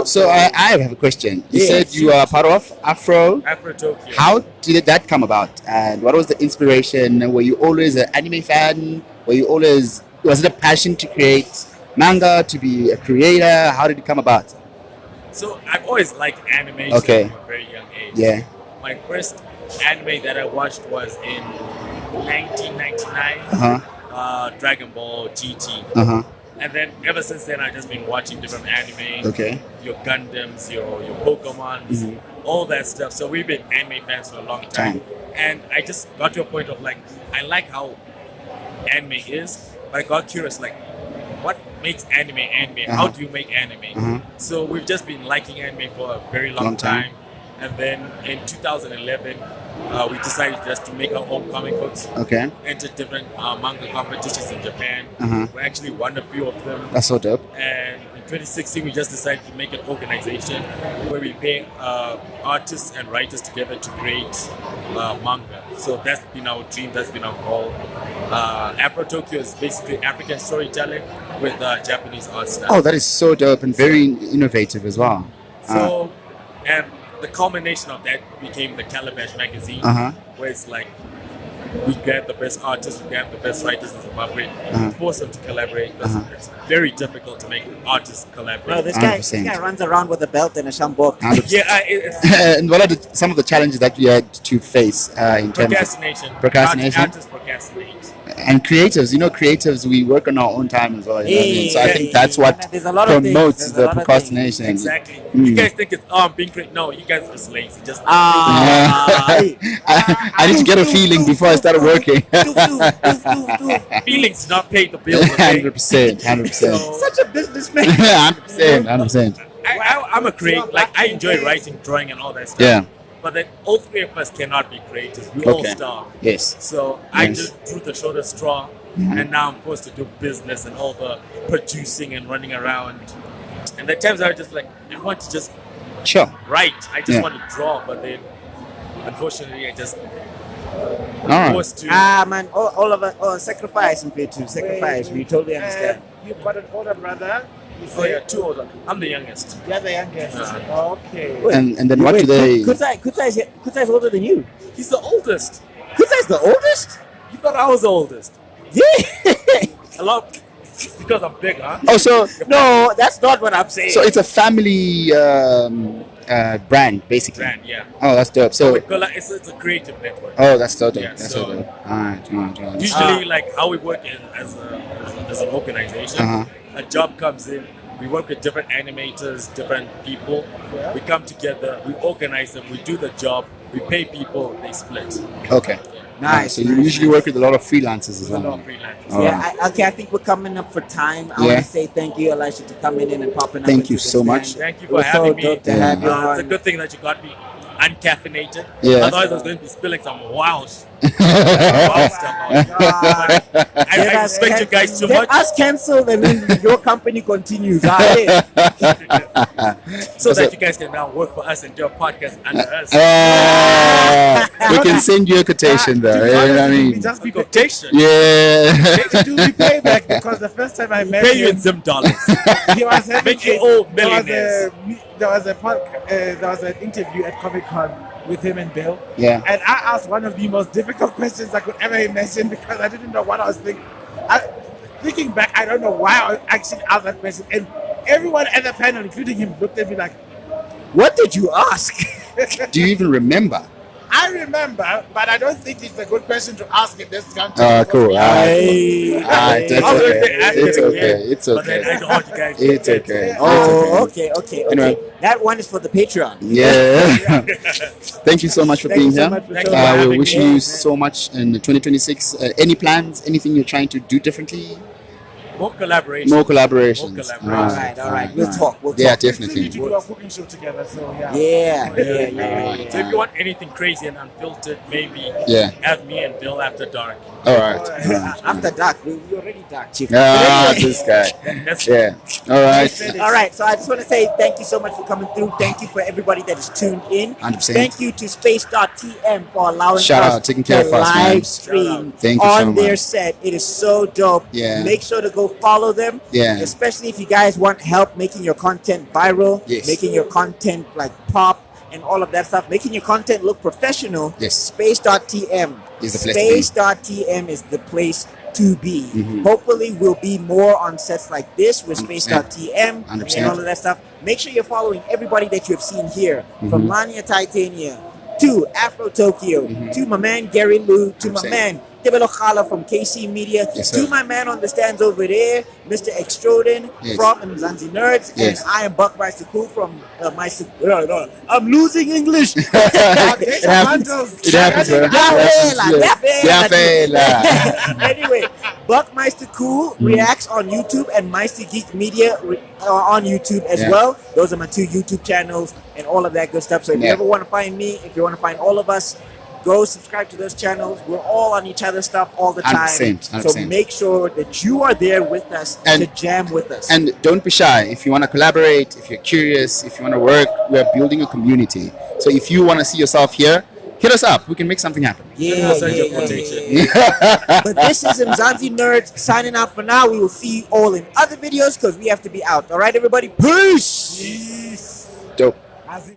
So I have a question. You Yeah, said you are part of Afro. Afro Tokyo. How did that come about? And what was the inspiration? Were you always an anime fan? Was it a passion to create manga, to be a creator? How did it come about? So I've always liked anime Okay. from a very young age. Yeah. My first anime that I watched was in 1999, Dragon Ball GT. And then ever since then, I've just been watching different anime. Okay. Your Gundams, your Pokemons, all that stuff. So we've been anime fans for a long time. And I just got to a point of I like how anime is, but I got curious, what makes anime? How do you make anime? So we've just been liking anime for a very long time. And then in 2011, we decided just to make our own comic books. Okay. Entered different manga competitions in Japan. We actually won a few of them. That's so dope. And in 2016, we just decided to make an organization where we pay artists and writers together to create manga. So that's been our dream, that's been our goal. Afro Tokyo is basically African storytelling with Japanese art style. Oh, that is so dope and very innovative as well. So, and the culmination of that became the Calabash magazine, where it's we grab the best artists, we grab the best writers in Zimbabwe, force them to collaborate. It's very difficult to make artists collaborate. Bro, this guy 100%. runs around with a belt and a shambok. 100%. Yeah, it's And what are some of the challenges that you had to face in terms of procrastination. Procrastination? Artists procrastinate. And creatives, creatives, we work on our own time as well. You know what I mean? So I think that's what There's a lot of things. promotes There's a the lot of procrastination. Exactly. Mm. You guys think it's I'm being great. No, you guys are just lazy. Just I need to get a feeling before I start working. feelings not pay the bills. Okay? 100%. 100%. Such a businessman. 100%. 100%. I'm a creator. Like I enjoy writing, drawing, and all that stuff. Yeah. But then all three of us cannot be creators. We all Okay. starve. Yes. So I Yes. just drew the shorter straw, and now I'm forced to do business and all the producing and running around. And the times I was just like, I want to just Sure. write. I just Yeah. want to draw, but then unfortunately I just All right. forced to. Man, all of us, sacrifice and pay to sacrifice. We totally understand. You've got an older brother. You Oh say yeah, two older. I'm the youngest. You're the youngest. Okay. And then what do they? Kutsai is older than you. He's the oldest. Kutsai is the oldest? You thought I was the oldest? Yeah. A lot. It's because I'm big, huh? Oh, so No, that's not what I'm saying. so it's a family brand, basically. Brand, yeah. Oh, that's dope. So, It's a creative network. oh, that's so dope. Yeah, That's so- so dope. All right. Usually, like how we work as an organization, Uh-huh. a job comes in, we work with different animators, different people. We come together, we organize them, we do the job, we pay people, they split. Okay. Nice, So you nice, usually work with a lot of freelancers as There's a lot well. of freelancers. Oh. Yeah, I think we're coming up for time. I Yeah. want to say thank you, Elisha, to coming in and popping up. Thank into you this, so man. much. Thank you It for was so having me. dope to have you It's a on. good thing that you got me uncaffeinated. Yeah. Otherwise, I was going to be spilling some wild stuff out. I respect you guys too Get much. us cancelled and then your company continues. Alright. So that you guys can now work for us and do a podcast under us. We can send you a quotation though. You know what I mean? Just be Quotation. Yeah. do we pay back because the first time I met Pay you in him, Zim dollars. he was having Make you all there was millionaires. there was an interview at Comic Con with him and Bill. Yeah. And I asked one of the most difficult questions I could ever imagine because I didn't know what I was thinking. Thinking back, I don't know why I actually asked that question. And everyone at the panel, including him, looked at me like, What did you ask? Do you even remember? I remember, but I don't think it's a good question to ask in this country. Cool. Aye. That's I was gonna okay. say ask It's it okay. again, It's But then I okay. don't want you guys to It's forget. okay. Oh, okay. Anyway. That one is for the Patreon. Yeah. Thank you so much for Thank being you so here. much for Thank showing you for up. We're having wishing me. you so much in 2026. Any plans? Anything you're trying to do differently? More collaboration. More collaborations. More collaborations. All right. We'll talk. Yeah, We still need definitely. to do a cooking show together, so yeah. Yeah. So if you want anything crazy and unfiltered, maybe Yeah. have me and Bill after dark. All right. After dark, we already dark, Chief. Ah, this guy. That's Yeah. All right. All right, so I just want to say thank you so much for coming through. Thank you for everybody that is tuned in. 100%. Thank you to space.tm for allowing Shout us out, taking care to of us, man. live stream Thank you so on their much. set. It is so dope. Yeah. Make sure to go follow them. Yeah. Especially if you guys want help making your content viral, Yes. making your content like pop and all of that stuff, making your content look professional. Yes. Space.tm Is the place to be. Space.tm is the place to be. Mhm. Hopefully, we'll be more on sets like this with Space.tm 100%. and all of that stuff. Make sure you're following everybody that you have seen here, Mm-hmm. from Lania Titania to Afro Tokyo to my man Gary Lou to my 100%. man Tebelo Khala from KC Media Yes, to sir. my man on the stands over there, Mr. Extroden Yes. from Mzansi NERDS, Yes. and I am Buckmeister Cool from I'm losing English. It happens. It happens, bro. It happens, yeah. Anyway, Buckmeister Cool reacts on YouTube and Meister Geek Media on YouTube as Yeah. well. Those are my two YouTube channels and all of that good stuff. So if you Yeah. ever want to find me, if you want to find all of us, go subscribe to those channels. We're all on each other's stuff all the time. 100%, So 100%. make sure that you are there with us And- to jam with us. And don't be shy. If you want to collaborate, if you're curious, if you want to work, we're building a community. So if you want to see yourself here, hit us up. We can make something happen. yeah. But this is Mzansi NERDS signing out for now. We will see you all in other videos because we have to be out. All right, everybody. Peace. Dope. As it-